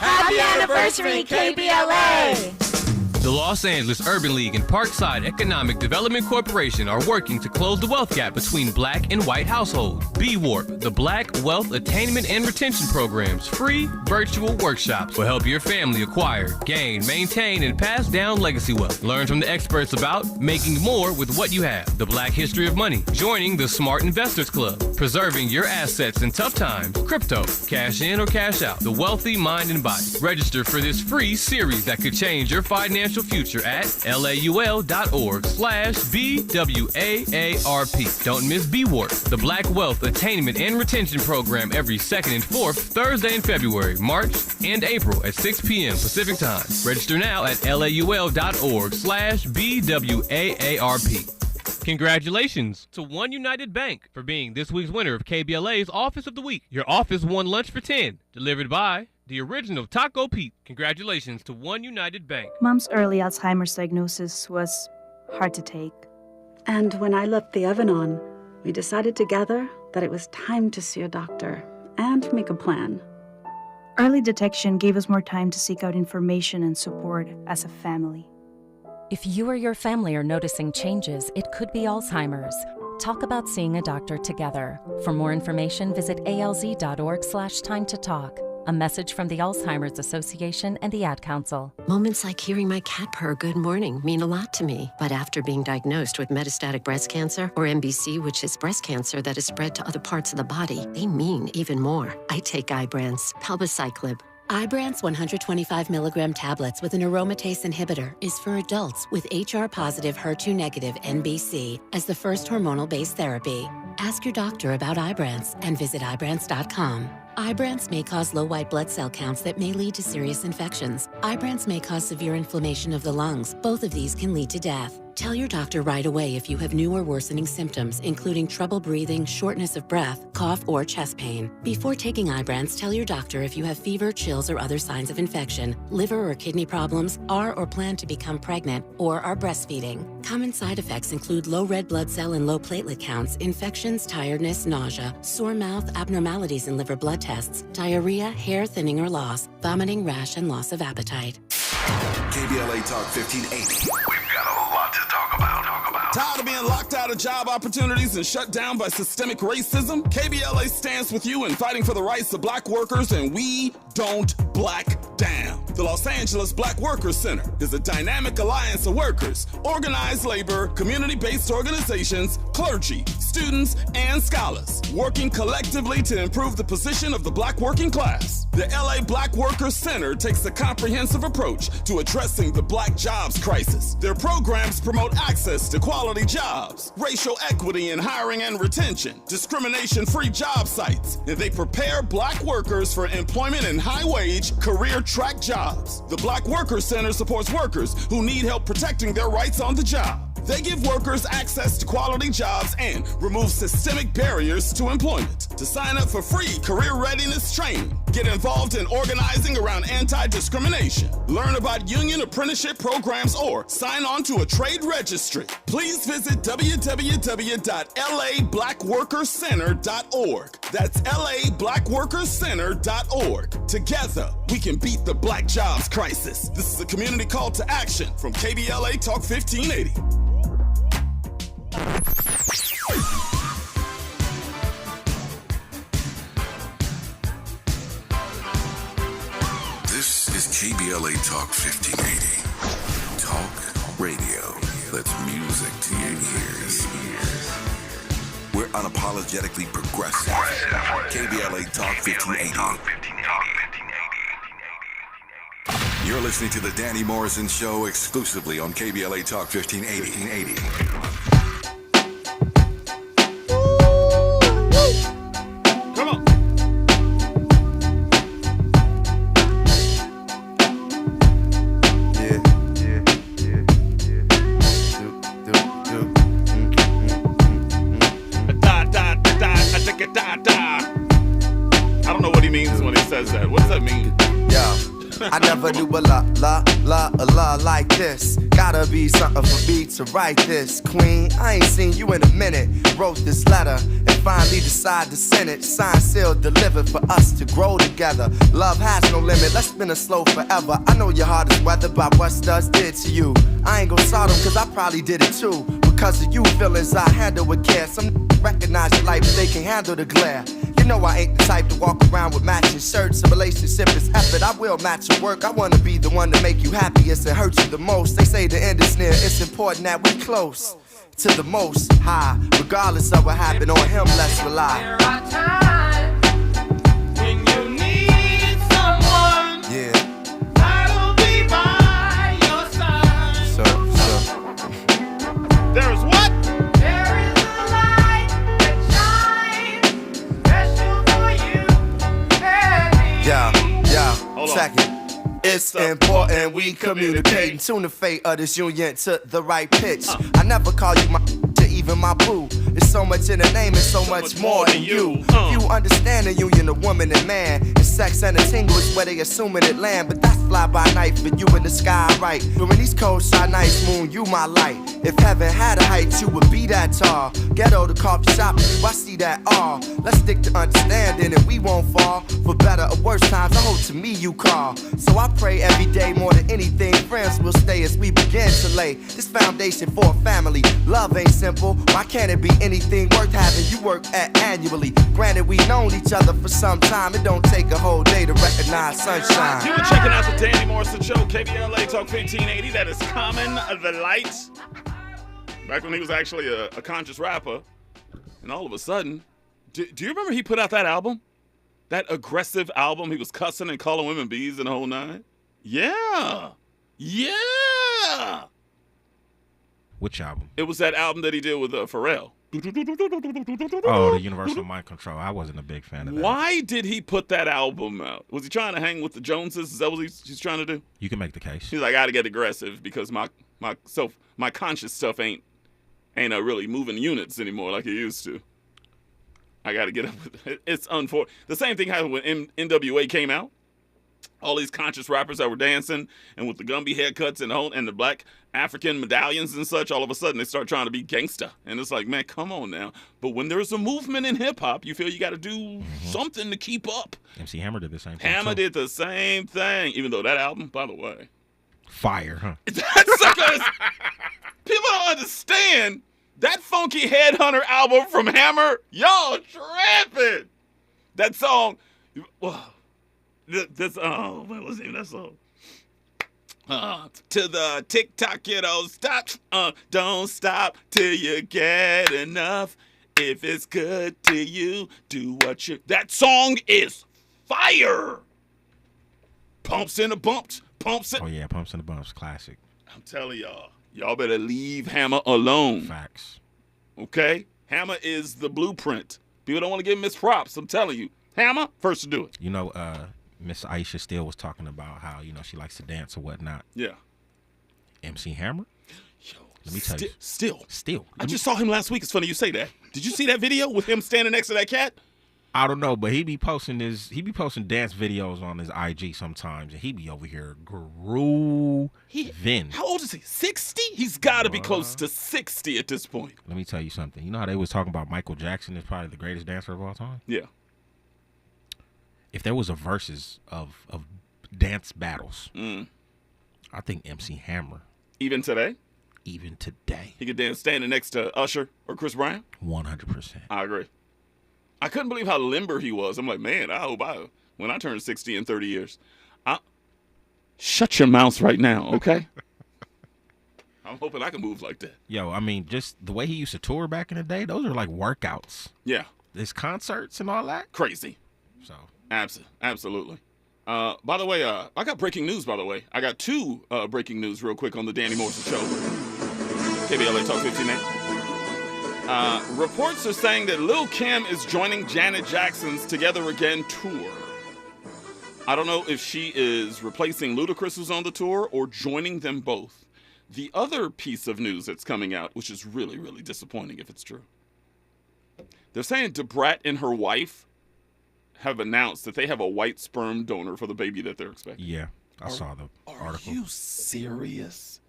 Speaker 19: Happy anniversary, KBLA!
Speaker 20: The Los Angeles Urban League and Parkside Economic Development Corporation are working to close the wealth gap between black and white households. B-Warp, the Black Wealth Attainment and Retention Program's free virtual workshops will help your family acquire, gain, maintain, and pass down legacy wealth. Learn from the experts about making more with what you have, the Black history of money, joining the Smart Investors Club, preserving your assets in tough times, crypto, cash in or cash out, the wealthy mind and body. Register for this free series that could change your financial future at laul.org/BWAARP. Don't miss B-Warp, the Black Wealth Attainment and Retention Program, every second and fourth Thursday in February, March, and April at 6 p.m. Pacific Time. Register now at laul.org/BWAARP. Congratulations to One United Bank for being this week's winner of KBLA's Office of the Week. Your office won lunch for 10, delivered by the original Taco Pete. Congratulations to One United Bank.
Speaker 21: Mom's early Alzheimer's diagnosis was hard to take.
Speaker 22: And when I left the oven on, we decided together that it was time to see a doctor and make a plan.
Speaker 21: Early detection gave us more time to seek out information and support as a family.
Speaker 23: If you or your family are noticing changes, it could be Alzheimer's. Talk about seeing a doctor together. For more information, visit alz.org/time to talk. A message from the Alzheimer's Association and the Ad Council.
Speaker 24: Moments like hearing my cat purr good morning mean a lot to me. But after being diagnosed with metastatic breast cancer, or MBC, which is breast cancer that is spread to other parts of the body, they mean even more. I take Ibrance, palbociclib.
Speaker 25: Ibrance 125 milligram tablets with an aromatase inhibitor is for adults with HR-positive, HER2-negative MBC as the first hormonal-based therapy. Ask your doctor about Ibrance and visit Ibrance.com. Ibrance may cause low white blood cell counts that may lead to serious infections. Ibrance may cause severe inflammation of the lungs. Both of these can lead to death. Tell your doctor right away if you have new or worsening symptoms, including trouble breathing, shortness of breath, cough, or chest pain. Before taking Ibrance, tell your doctor if you have fever, chills, or other signs of infection, liver or kidney problems, are or plan to become pregnant, or are breastfeeding. Common side effects include low red blood cell and low platelet counts, infections, tiredness, nausea, sore mouth, abnormalities in liver blood tests, diarrhea, hair thinning or loss, vomiting, rash, and loss of appetite.
Speaker 1: KBLA Talk 1580.
Speaker 8: We've got a lot to talk about.
Speaker 3: Tired of being locked out of job opportunities and shut down by systemic racism? KBLA stands with you in fighting for the rights of black workers, and we don't black down. The Los Angeles Black Workers Center is a dynamic alliance of workers, organized labor, community-based organizations, clergy, students, and scholars, working collectively to improve the position of the black working class. The LA Black Workers Center takes a comprehensive approach to addressing the black jobs crisis. Their programs promote access to quality jobs, racial equity in hiring and retention, discrimination-free job sites, and they prepare black workers for employment in high-wage, career-track jobs. The Black Workers Center supports workers who need help protecting their rights on the job. They give workers access to quality jobs and remove systemic barriers to employment. To sign up for free career readiness training, get involved in organizing around anti-discrimination, learn about union apprenticeship programs, or sign on to a trade registry, please visit www.lablackworkerscenter.org. That's lablackworkerscenter.org. Together, we can beat the black jobs crisis. This is a community call to action from KBLA Talk 1580.
Speaker 1: This is KBLA Talk 1580. Talk radio that's music to your ears. We're unapologetically progressive. KBLA Talk 1580. You're listening to the Danny Morrison Show exclusively on KBLA Talk 1580.
Speaker 3: I don't know what he means when he says that. What does that mean?
Speaker 2: Yeah. I never knew a la like this. Gotta be something for me to write this. Queen, I ain't seen you in a minute. Wrote this letter and finally decided to send it. Signed, sealed, delivered for us to grow together. Love has no limit, let's spin it slow forever. I know your heart is weathered by what studs did to you. I ain't gon' sort them cause I probably did it too. Because of you feelings I handle with care. Some recognize your life but they can handle the glare. You know I ain't the type to walk around with matching shirts. A relationship is effort, I will match your work. I wanna be the one to make you happiest and hurt you the most. They say the end is near, it's important that we close to the most high. Regardless of what happened on him, let's rely.
Speaker 19: There are times when you need someone.
Speaker 2: Yeah.
Speaker 19: I'll be by your side.
Speaker 2: So.
Speaker 3: There is what?
Speaker 19: There is a light that shines special for you and me.
Speaker 2: Yeah.
Speaker 3: Hold on.
Speaker 2: Second. It's important we communicate. Tune the fate of this union to the right pitch. I never call you my to even my boo. There's so much in the name and so much more in you. You understand the union of woman and man. And sex and a tingle is where they assuming it land. But that's fly by night for you in the sky, right? But when these cold shy nights, moon, you my light. If heaven had a height, you would be that tall. Ghetto to coffee shop, I see that all. Let's stick to understanding and we won't fall. For better or worse times, I hope to me you call. So I pray every day more than anything. Friends will stay as we begin to lay this foundation for a family. Love ain't simple. Why can't it be anything worth having you work at annually? Granted, we known each other for some time. It don't take a whole day to recognize sunshine.
Speaker 3: You were checking out the Danny Morrison Show, KBLA Talk 1580. That is Common the Light. Back when he was actually a conscious rapper. And all of a sudden, do you remember he put out that album? That aggressive album? He was cussing and calling women bees and the whole nine? Yeah.
Speaker 4: Which album?
Speaker 3: It was that album that he did with Pharrell.
Speaker 4: Oh, the Universal Mind Control. I wasn't a big fan of that.
Speaker 3: Why did he put that album out? Was he trying to hang with the Joneses? Is that what he's trying to do?
Speaker 4: You can make the case.
Speaker 3: He's like, I gotta get aggressive because my conscious stuff ain't really moving units anymore like it used to. I gotta get up with it. It's unfortunate. The same thing happened when NWA came out. All these conscious rappers that were dancing and with the Gumby haircuts and the black African medallions and such, all of a sudden they start trying to be gangsta. And it's like, man, come on now. But when there's a movement in hip-hop, you feel you got to do something to keep up.
Speaker 4: MC Hammer did the same thing.
Speaker 3: Hammer did the same thing, even though that album, by the way.
Speaker 4: Fire, huh?
Speaker 3: That suckers. People don't understand that Funky Headhunter album from Hammer. Y'all tripping. That song. This what was the name of that song? To the TikTok, you don't stop till you get enough. If it's good to you, do what you. That song is fire. Pumps in the bumps. Pumps in.
Speaker 4: Oh yeah, Pumps in the Bumps, classic.
Speaker 3: I'm telling y'all better leave Hammer alone.
Speaker 4: Facts.
Speaker 3: Okay? Hammer is the blueprint. People don't want to give him his props. I'm telling you. Hammer, first to do it.
Speaker 4: You know, Miss Aisha Steele was talking about how, she likes to dance or whatnot.
Speaker 3: Yeah.
Speaker 4: MC Hammer? Let me tell you.
Speaker 3: Still. I just saw him last week. It's funny you say that. Did you see that video with him standing next to that cat?
Speaker 4: I don't know, but he be posting dance videos on his IG sometimes, and he be over here grooving.
Speaker 3: How old is he? 60? He's got to be close to 60 at this point.
Speaker 4: Let me tell you something. You know how they was talking about Michael Jackson is probably the greatest dancer of all time?
Speaker 3: Yeah.
Speaker 4: If there was a versus of dance battles, I think MC Hammer.
Speaker 3: Even today?
Speaker 4: Even today.
Speaker 3: He could dance standing next to Usher or Chris Brown?
Speaker 4: 100%.
Speaker 3: I agree. I couldn't believe how limber he was. I'm like, man, I hope when I turn 60 in 30 years. Shut your mouth right now, okay? I'm hoping I can move like that.
Speaker 4: Yo, I mean, just the way he used to tour back in the day, those are like workouts.
Speaker 3: Yeah.
Speaker 4: His concerts and all that.
Speaker 3: Crazy.
Speaker 4: So.
Speaker 3: Absolutely. By the way, I got breaking news, by the way. I got two breaking news real quick on the Danny Morrison Show. KBLA Talk 15A. Reports are saying that Lil' Kim is joining Janet Jackson's Together Again tour. I don't know if she is replacing Ludacris, who's on the tour, or joining them both. The other piece of news that's coming out, which is really, really disappointing if it's true, they're saying DeBrat and her wife have announced that they have a white sperm donor for the baby that they're expecting.
Speaker 4: Yeah, I saw the article.
Speaker 3: Are you serious?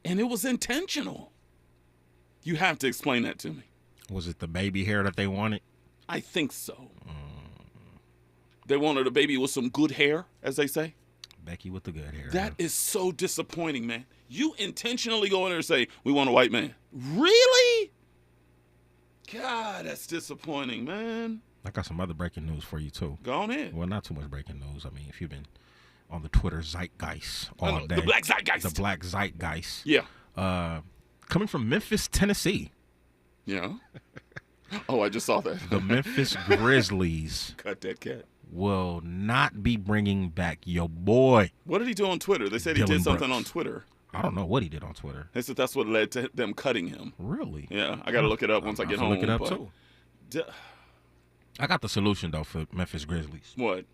Speaker 3: And it was intentional. You have to explain that to me.
Speaker 4: Was it the baby hair that they wanted?
Speaker 3: I think so. They wanted a baby with some good hair, as they say.
Speaker 4: Becky with the good hair.
Speaker 3: That is so disappointing, man. You intentionally go in there and say, we want a white man. Really? God, that's disappointing, man.
Speaker 4: I got some other breaking news for you, too.
Speaker 3: Go on in.
Speaker 4: Well, not too much breaking news. I mean, if you've been on the Twitter zeitgeist all day.
Speaker 3: The black zeitgeist.
Speaker 4: The black zeitgeist.
Speaker 3: Yeah.
Speaker 4: Coming from Memphis, Tennessee.
Speaker 3: Yeah. Oh, I just saw that.
Speaker 4: The Memphis Grizzlies.
Speaker 3: Cut that cat.
Speaker 4: Will not be bringing back your boy.
Speaker 3: What did he do on Twitter? They said he did something on Twitter.
Speaker 4: I don't know what he did on Twitter.
Speaker 3: They said that's what led to them cutting him.
Speaker 4: Really?
Speaker 3: Yeah, I got to look it up once I get home.
Speaker 4: Look it up, too. I got the solution, though, for Memphis Grizzlies.
Speaker 3: What?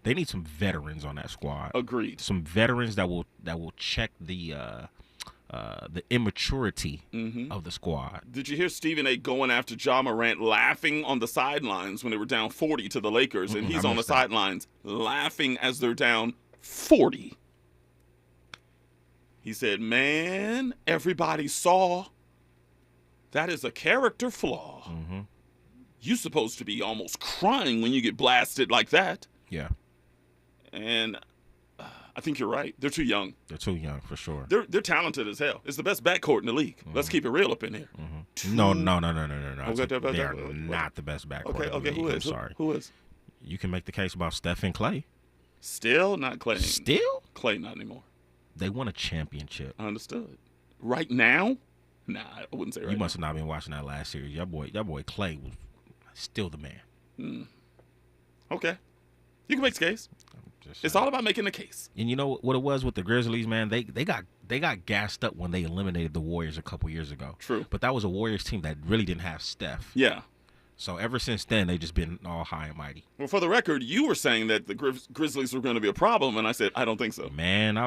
Speaker 4: They need some veterans on that squad.
Speaker 3: Agreed.
Speaker 4: Some veterans that will check the immaturity of the squad.
Speaker 3: Did you hear Stephen A. going after Ja Morant, laughing on the sidelines when they were down 40 to the Lakers, and he's on the sidelines laughing as they're down 40? He said, man, everybody saw that is a character flaw. You're supposed to be almost crying when you get blasted like that.
Speaker 4: Yeah.
Speaker 3: And I think you're right. They're too young.
Speaker 4: They're too young, for sure.
Speaker 3: They're talented as hell. It's the best backcourt in the league. Let's keep it real up in here.
Speaker 4: No. They are
Speaker 3: Okay.
Speaker 4: not the best backcourt.
Speaker 3: Okay, who is?
Speaker 4: I'm sorry.
Speaker 3: Who is?
Speaker 4: You can make the case about Steph and Clay.
Speaker 3: Still not Clay.
Speaker 4: Still?
Speaker 3: Clay not anymore.
Speaker 4: They won a championship.
Speaker 3: Understood. Right now? Nah, I wouldn't say right
Speaker 4: You
Speaker 3: now.
Speaker 4: must have not been watching that last series. Your boy Clay was still the man.
Speaker 3: Okay. You can make the case. It's all about making the case.
Speaker 4: And you know what it was with the Grizzlies, man? They got gassed up when they eliminated the Warriors a couple years ago.
Speaker 3: True.
Speaker 4: But that was a Warriors team that really didn't have Steph.
Speaker 3: Yeah.
Speaker 4: So ever since then, they've just been all high and mighty.
Speaker 3: Well, for the record, you were saying that the Grizzlies were going to be a problem, and I said I don't think so.
Speaker 4: Man,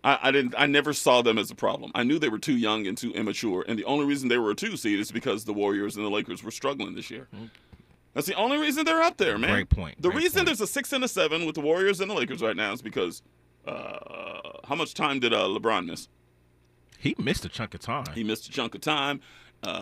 Speaker 3: I never saw them as a problem. I knew they were too young and too immature, and the only reason they were a 2 seed is because the Warriors and the Lakers were struggling this year. That's the only reason they're up there, man.
Speaker 4: Great point.
Speaker 3: The reason there's a 6 and a 7 with the Warriors and the Lakers right now is because how much time did LeBron miss?
Speaker 4: He missed a chunk of time.
Speaker 3: He missed a chunk of time.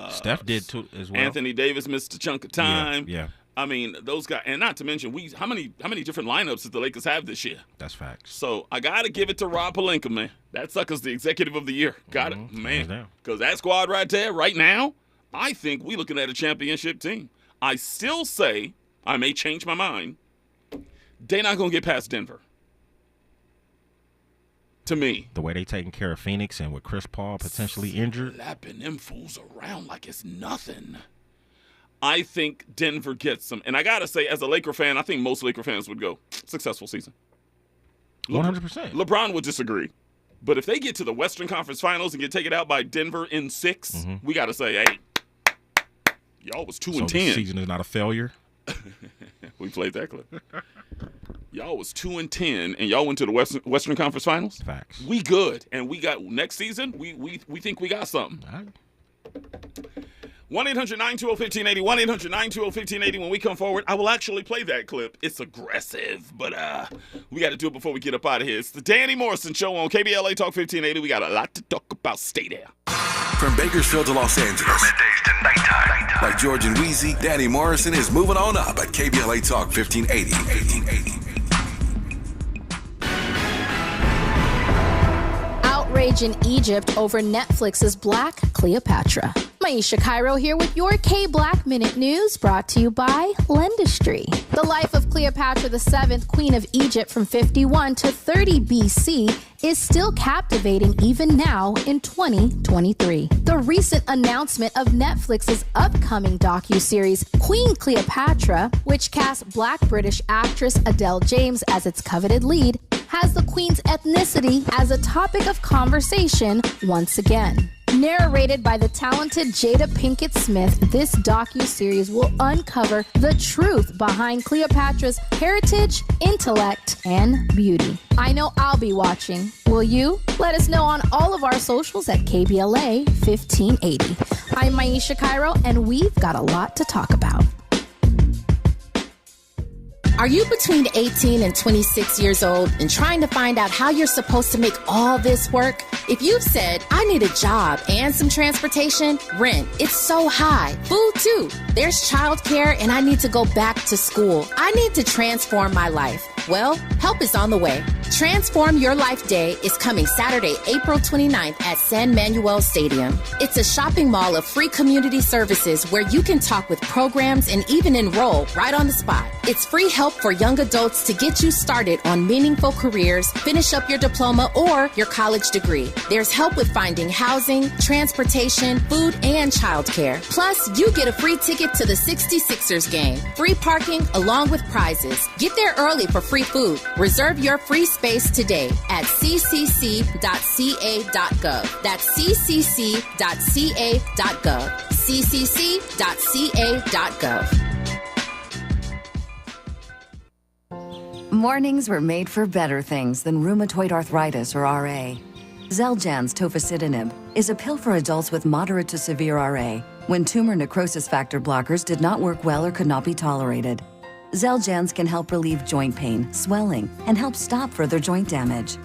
Speaker 4: Steph did too as well.
Speaker 3: Anthony Davis missed a chunk of time.
Speaker 4: Yeah.
Speaker 3: I mean, those guys, and not to mention, how many different lineups does the Lakers have this year?
Speaker 4: That's facts.
Speaker 3: So I gotta give it to Rob Pelinka, man. That sucker's the executive of the year. Got it, man. Because that squad right there, right now, I think we looking at a championship team. I still say, I may change my mind, they're not gonna get past Denver. To me,
Speaker 4: the way they taking care of Phoenix and with Chris Paul potentially injured,
Speaker 3: slapping them fools around like it's nothing. I think Denver gets them. And I got to say, as a Laker fan, I think most Laker fans would go, successful season.
Speaker 4: 100%.
Speaker 3: LeBron would disagree. But if they get to the Western Conference Finals and get taken out by Denver in 6, we got to say, hey, y'all was 2-10.
Speaker 4: This season is not a failure?
Speaker 3: We played that clip. Y'all was 2-10, and y'all went to the Western Conference Finals?
Speaker 4: Facts.
Speaker 3: We good. And we got, next season, we think we got something.
Speaker 4: All right.
Speaker 3: 1-800-920-1580, 1-800-920-1580. When we come forward, I will actually play that clip. It's aggressive, but we got to do it before we get up out of here. It's the Danny Morrison Show on KBLA Talk 1580. We got a lot to talk about. Stay there.
Speaker 1: From Bakersfield to Los Angeles.
Speaker 8: From middays to nighttime.
Speaker 1: Like George and Wheezy, Danny Morrison is moving on up at KBLA Talk 1580.
Speaker 5: Outrage in Egypt over Netflix's Black Cleopatra. Maisha Cairo here with your K-Black Minute News, brought to you by Lendistry. The life of Cleopatra VII, Queen of Egypt from 51 to 30 BC, is still captivating even now in 2023. The recent announcement of Netflix's upcoming docuseries, Queen Cleopatra, which casts Black British actress Adele James as its coveted lead, has the Queen's ethnicity as a topic of conversation once again. Narrated by the talented Jada Pinkett Smith, this docuseries will uncover the truth behind Cleopatra's heritage, intellect, and beauty. I know I'll be watching. Will you? Let us know on all of our socials at KBLA 1580. I'm Maisha Cairo, and we've got a lot to talk about. Are you between 18 and 26 years old and trying to find out how you're supposed to make all this work? If you've said, I need a job and some transportation, rent, it's so high. Food too. There's childcare and I need to go back to school. I need to transform my life. Well, help is on the way. Transform Your Life Day is coming Saturday, April 29th at San Manuel Stadium. It's a shopping mall of free community services where you can talk with programs and even enroll right on the spot. It's free help for young adults to get you started on meaningful careers, finish up your diploma or your college degree. There's help with finding housing, transportation, food, and childcare. Plus, you get a free ticket to the 66ers game, free parking along with prizes. Get there early for free food. Reserve your free space today at ccc.ca.gov. That's ccc.ca.gov. ccc.ca.gov.
Speaker 6: Mornings were made for better things than rheumatoid arthritis or RA. Xeljanz tofacitinib is a pill for adults with moderate to severe RA when tumor necrosis factor blockers did not work well or could not be tolerated. Xeljanz can help relieve joint pain, swelling, and help stop further joint damage.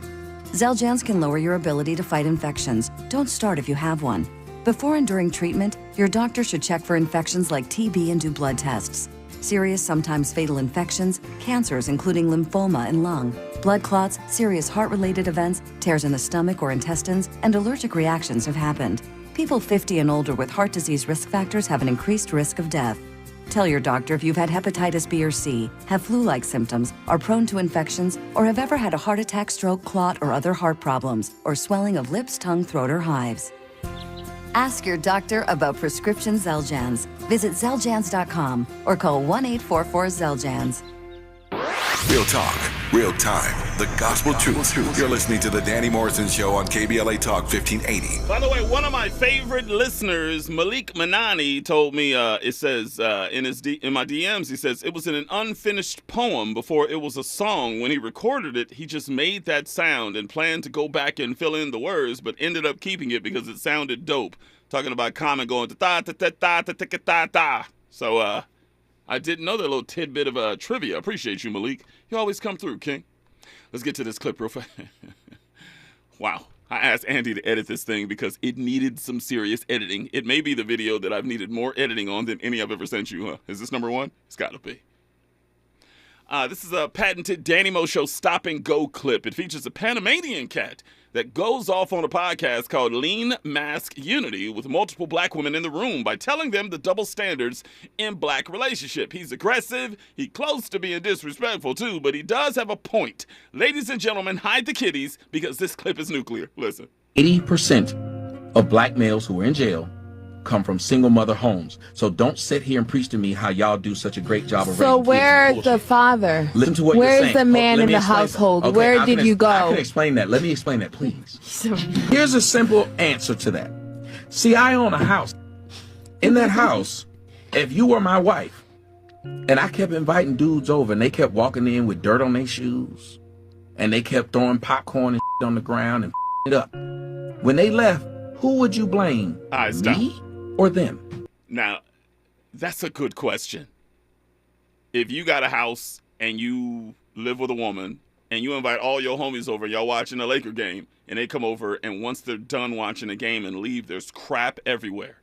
Speaker 6: Xeljanz can lower your ability to fight infections. Don't start if you have one. Before and during treatment, your doctor should check for infections like TB and do blood tests. Serious, sometimes fatal infections, cancers including lymphoma and lung, blood clots, serious heart-related events, tears in the stomach or intestines, and allergic reactions have happened. People 50 and older with heart disease risk factors have an increased risk of death. Tell your doctor if you've had hepatitis B or C, have flu-like symptoms, are prone to infections, or have ever had a heart attack, stroke, clot, or other heart problems, or swelling of lips, tongue, throat, or hives. Ask your doctor about prescription Xeljanz. Visit Xeljanz.com or call 1-844-XELJANZ.
Speaker 1: Real talk, real time, the gospel truth. You're listening to the Danny Morrison Show on KBLA Talk 1580.
Speaker 3: By the way, one of my favorite listeners, Malik Manani, told me, it says in my DMs, he says, it was in an unfinished poem before it was a song. When he recorded it, he just made that sound and planned to go back and fill in the words, but ended up keeping it because it sounded dope. Talking about Common going ta-ta-ta-ta-ta-ta-ta-ta. So, I didn't know that little tidbit of trivia. Appreciate you, Malik. You always come through, King. Let's get to this clip real fast. Wow. I asked Andy to edit this thing because it needed some serious editing. It may be the video that I've needed more editing on than any I've ever sent you, huh? Is this number one? It's got to be. This is a patented Danny Mo Show Stop and Go clip. It features a Panamanian cat that goes off on a podcast called Lean Mask Unity with multiple black women in the room by telling them the double standards in black relationship. He's aggressive, he's close to being disrespectful too, but he does have a point. Ladies and gentlemen, hide the kitties because this clip is nuclear. Listen.
Speaker 7: 80% of black males who are in jail come from single mother homes. So don't sit here and preach to me how y'all do such a great job of raising
Speaker 9: So
Speaker 7: kids.
Speaker 9: where's the father?
Speaker 7: Listen to what you're
Speaker 9: Where's
Speaker 7: saying.
Speaker 9: the man
Speaker 7: Let
Speaker 9: in
Speaker 7: me
Speaker 9: the
Speaker 7: explain
Speaker 9: household?
Speaker 7: that. Okay,
Speaker 9: Where did you
Speaker 7: I
Speaker 9: go?
Speaker 7: can explain that. Let me explain that, please. Here's a simple answer to that. See, I own a house. In that house, if you were my wife, and I kept inviting dudes over, and they kept walking in with dirt on their shoes, and they kept throwing popcorn and on the ground and it up. When they left, who would you blame? Me or them?
Speaker 3: Now, that's a good question. If you got a house and you live with a woman and you invite all your homies over, y'all watching a Laker game, and they come over, and once they're done watching the game and leave, there's crap everywhere.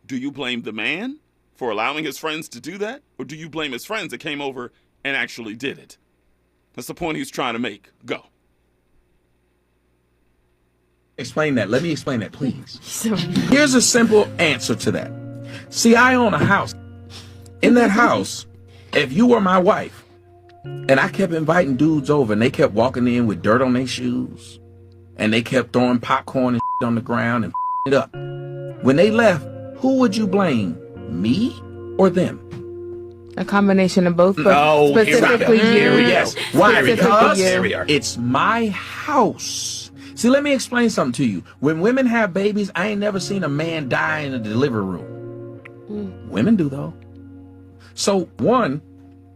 Speaker 3: Do you blame the man for allowing his friends to do that? Or do you blame his friends that came over and actually did it? That's the point he's trying to make. Go.
Speaker 7: Explain that. Let me explain that, please. Here's a simple answer to that. See, I own a house. In that house, if you were my wife, and I kept inviting dudes over, and they kept walking in with dirt on their shoes, and they kept throwing popcorn and on the ground and it up. When they left, who would you blame? Me or them?
Speaker 9: A combination of both, but
Speaker 7: No,
Speaker 9: specifically you.
Speaker 7: Yes. Why? Because
Speaker 9: Specifically you.
Speaker 7: it's my house. See, let me explain something to you. When women have babies, I ain't never seen a man die in a delivery room. Women do, though. So, one,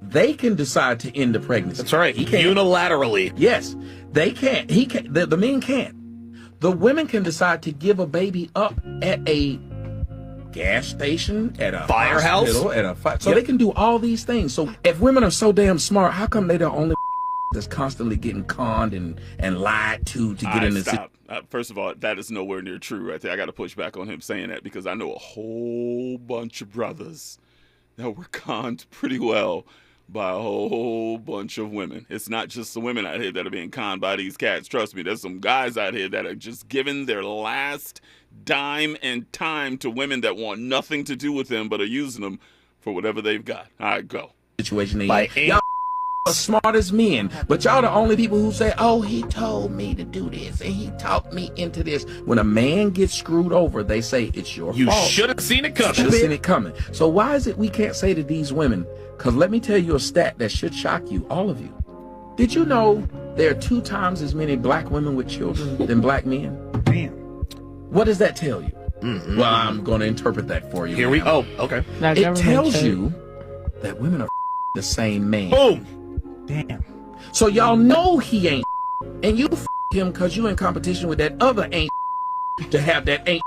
Speaker 7: they can decide to end the pregnancy.
Speaker 10: That's right.
Speaker 7: He can't.
Speaker 10: Unilaterally.
Speaker 7: Yes, they can't. He can't. The men can't. The women can decide to give a baby up at a gas station, at a
Speaker 10: Firehouse?
Speaker 7: hospital, at a so they can do all these things. So if women are so damn smart, how come they the only that's constantly getting conned and lied to get in the
Speaker 3: Stop. First of all, that is nowhere near true right there. I got to push back on him saying that because I know a whole bunch of brothers that were conned pretty well by a whole bunch of women. It's not just the women out here that are being conned by these cats. Trust me, there's some guys out here that are just giving their last dime and time to women that want nothing to do with them but are using them for whatever they've got. All right, go.
Speaker 7: Situation they y'all as smart as men, but y'all the only people who say, oh, he told me to do this and he talked me into this. When a man gets screwed over, they say it's your fault.
Speaker 10: You should have seen it coming.
Speaker 7: Should have seen it coming. So why is it we can't say to these women, because let me tell you a stat that should shock you, all of you. Did you know there are 2 times as many black women with children than black men?
Speaker 10: Damn.
Speaker 7: What does that tell you? Well, I'm going to interpret that for you.
Speaker 10: Here we go. Okay.
Speaker 7: It tells you that women are the same man.
Speaker 10: Boom.
Speaker 7: Damn. So y'all know he ain't and you him because you in competition with that other ain't to have that ain't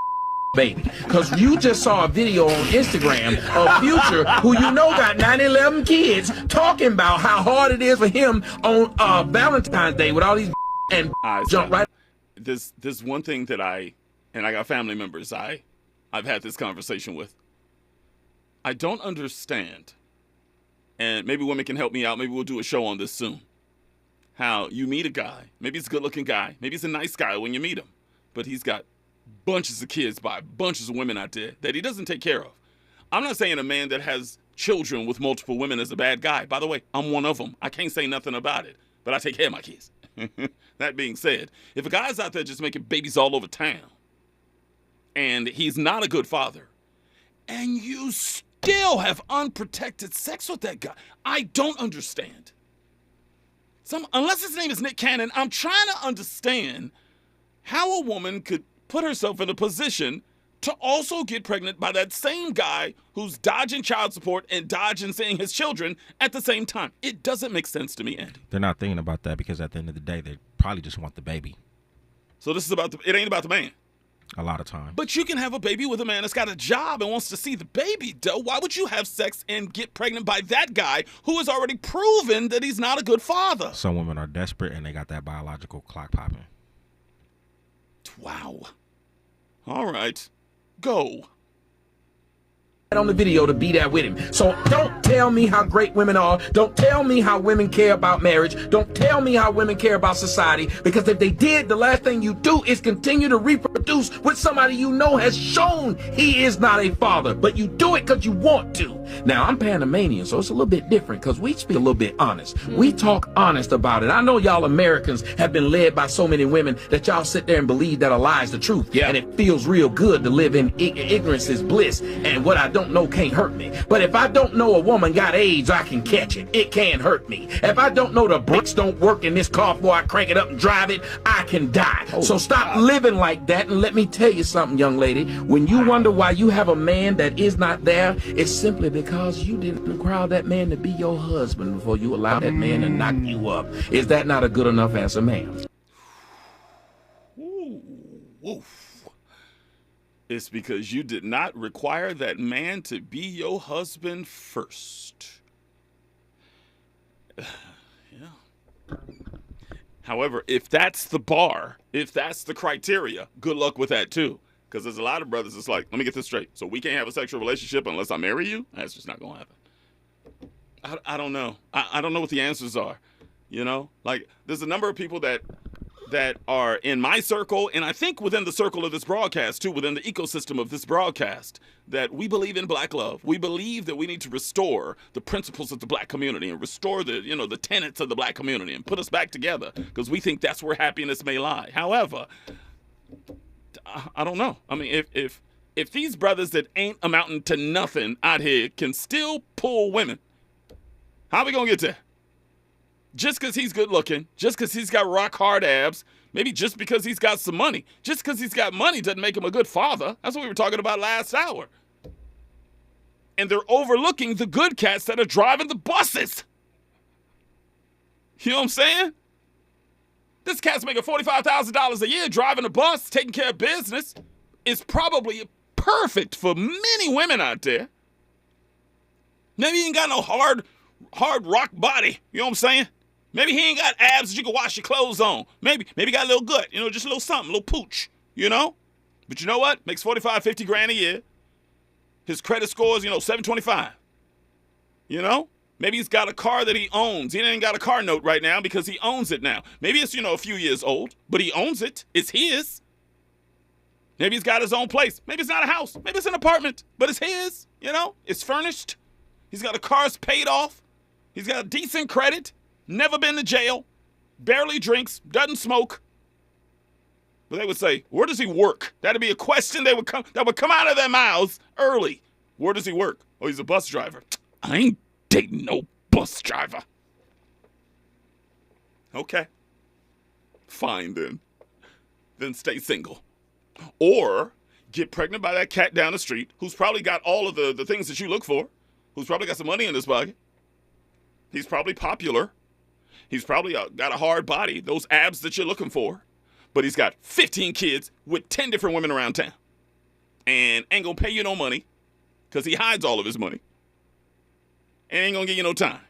Speaker 7: baby. Because you just saw a video on Instagram of Future, who you know got 9-11 kids, talking about how hard it is for him on Valentine's Day with all these and jump right.
Speaker 3: There's one thing that I got family members I've had this conversation with. I don't understand, and maybe women can help me out. Maybe we'll do a show on this soon. How you meet a guy, maybe he's a good-looking guy, maybe he's a nice guy when you meet him, but he's got bunches of kids by bunches of women out there that he doesn't take care of. I'm not saying a man that has children with multiple women is a bad guy. By the way, I'm one of them. I can't say nothing about it, but I take care of my kids. That being said, if a guy's out there just making babies all over town and he's not a good father and you still have unprotected sex with that guy, I don't understand. Unless his name is Nick Cannon, I'm trying to understand how a woman could put herself in a position to also get pregnant by that same guy who's dodging child support and dodging seeing his children at the same time. It doesn't make sense to me, Andy.
Speaker 4: They're not thinking about that because at the end of the day, they probably just want the baby.
Speaker 3: So this is it ain't about the man.
Speaker 4: A lot of times.
Speaker 3: But you can have a baby with a man that's got a job and wants to see the baby, though. Why would you have sex and get pregnant by that guy who has already proven that he's not a good father?
Speaker 4: Some women are desperate and they got that biological clock popping.
Speaker 3: Wow. All right. Go.
Speaker 7: On the video to be there with him. So don't tell me how great women are. Don't tell me how women care about marriage. Don't tell me how women care about society. Because if they did, the last thing you do is continue to reproduce with somebody you know has shown he is not a father. But you do it because you want to. Now, I'm Panamanian, so it's a little bit different because we speak a little bit honest. We talk honest about it. I know y'all Americans have been led by so many women that y'all sit there and believe that a lie is the truth. Yeah. And it feels real good to live in ignorance is bliss. And what I don't know can't hurt me. But if I don't know a woman got AIDS, I can catch it. It can't hurt me. If I don't know the brakes don't work in this car before I crank it up and drive it, I can die. So stop living like that and let me tell you something, young lady. When you wonder why you have a man that is not there, it's simply because you didn't allow that man to be your husband before you allowed that man to knock you up. Is that not a good enough answer, ma'am?
Speaker 3: Ooh, woof. It's because you did not require that man to be your husband first. Yeah. However, if that's the bar, if that's the criteria, good luck with that too. Because there's a lot of brothers that's like, let me get this straight. So we can't have a sexual relationship unless I marry you? That's just not going to happen. I don't know. I don't know what the answers are. You know? Like, there's a number of people that are in my circle, and I think within the circle of this broadcast, too, within the ecosystem of this broadcast, that we believe in black love. We believe that we need to restore the principles of the black community and restore the tenets of the black community and put us back together because we think that's where happiness may lie. However, I don't know. I mean, if these brothers that ain't amounting to nothing out here can still pull women, how are we going to get there? Just because he's good looking, just because he's got rock hard abs, maybe just because he's got some money. Just because he's got money doesn't make him a good father. That's what we were talking about last hour. And they're overlooking the good cats that are driving the buses. You know what I'm saying? This cat's making $45,000 a year driving a bus, taking care of business. Is probably perfect for many women out there. Maybe he ain't got no hard rock body. You know what I'm saying? Maybe he ain't got abs that you can wash your clothes on. Maybe got a little gut, just a little something, a little pooch, But you know what? Makes 45, 50 grand a year. His credit score is, 725. Maybe he's got a car that he owns. He ain't got a car note right now because he owns it now. Maybe it's, a few years old, but he owns it. It's his. Maybe he's got his own place. Maybe it's not a house. Maybe it's an apartment, but it's his, It's furnished. He's got a car's paid off. He's got a decent credit. Never been to jail. Barely drinks. Doesn't smoke. But they would say, where does he work? That'd be a question that would come out of their mouths early. Where does he work? Oh, he's a bus driver. I ain't dating no bus driver. Okay. Fine then. Then stay single. Or get pregnant by that cat down the street who's probably got all of the things that you look for, who's probably got some money in his pocket. He's probably popular. He's probably got a hard body, those abs that you're looking for. But he's got 15 kids with 10 different women around town. And ain't gonna pay you no money because he hides all of his money. And ain't gonna give you no time.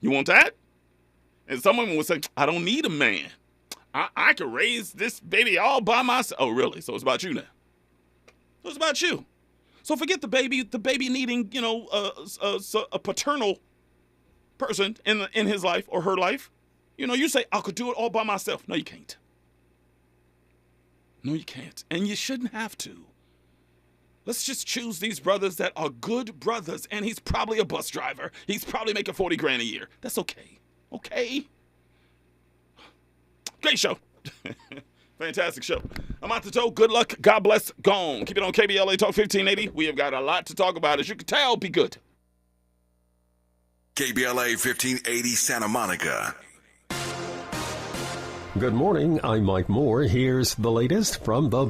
Speaker 3: You want that? And some women would say, I don't need a man. I could raise this baby all by myself. Oh, really? So it's about you now. So it's about you. So forget the baby needing, a paternal person in his life or her life. You say, I could do it all by myself. No, you can't. No, you can't. And you shouldn't have to. Let's just choose these brothers that are good brothers. And he's probably a bus driver. He's probably making 40 grand a year. That's okay. Okay? Great show. Fantastic show. I'm out the toe. Good luck. God bless. Gone. Keep it on KBLA Talk 1580. We have got a lot to talk about. As you can tell, be good.
Speaker 1: KBLA 1580 Santa Monica.
Speaker 11: Good morning. I'm Mike Moore. Here's the latest from the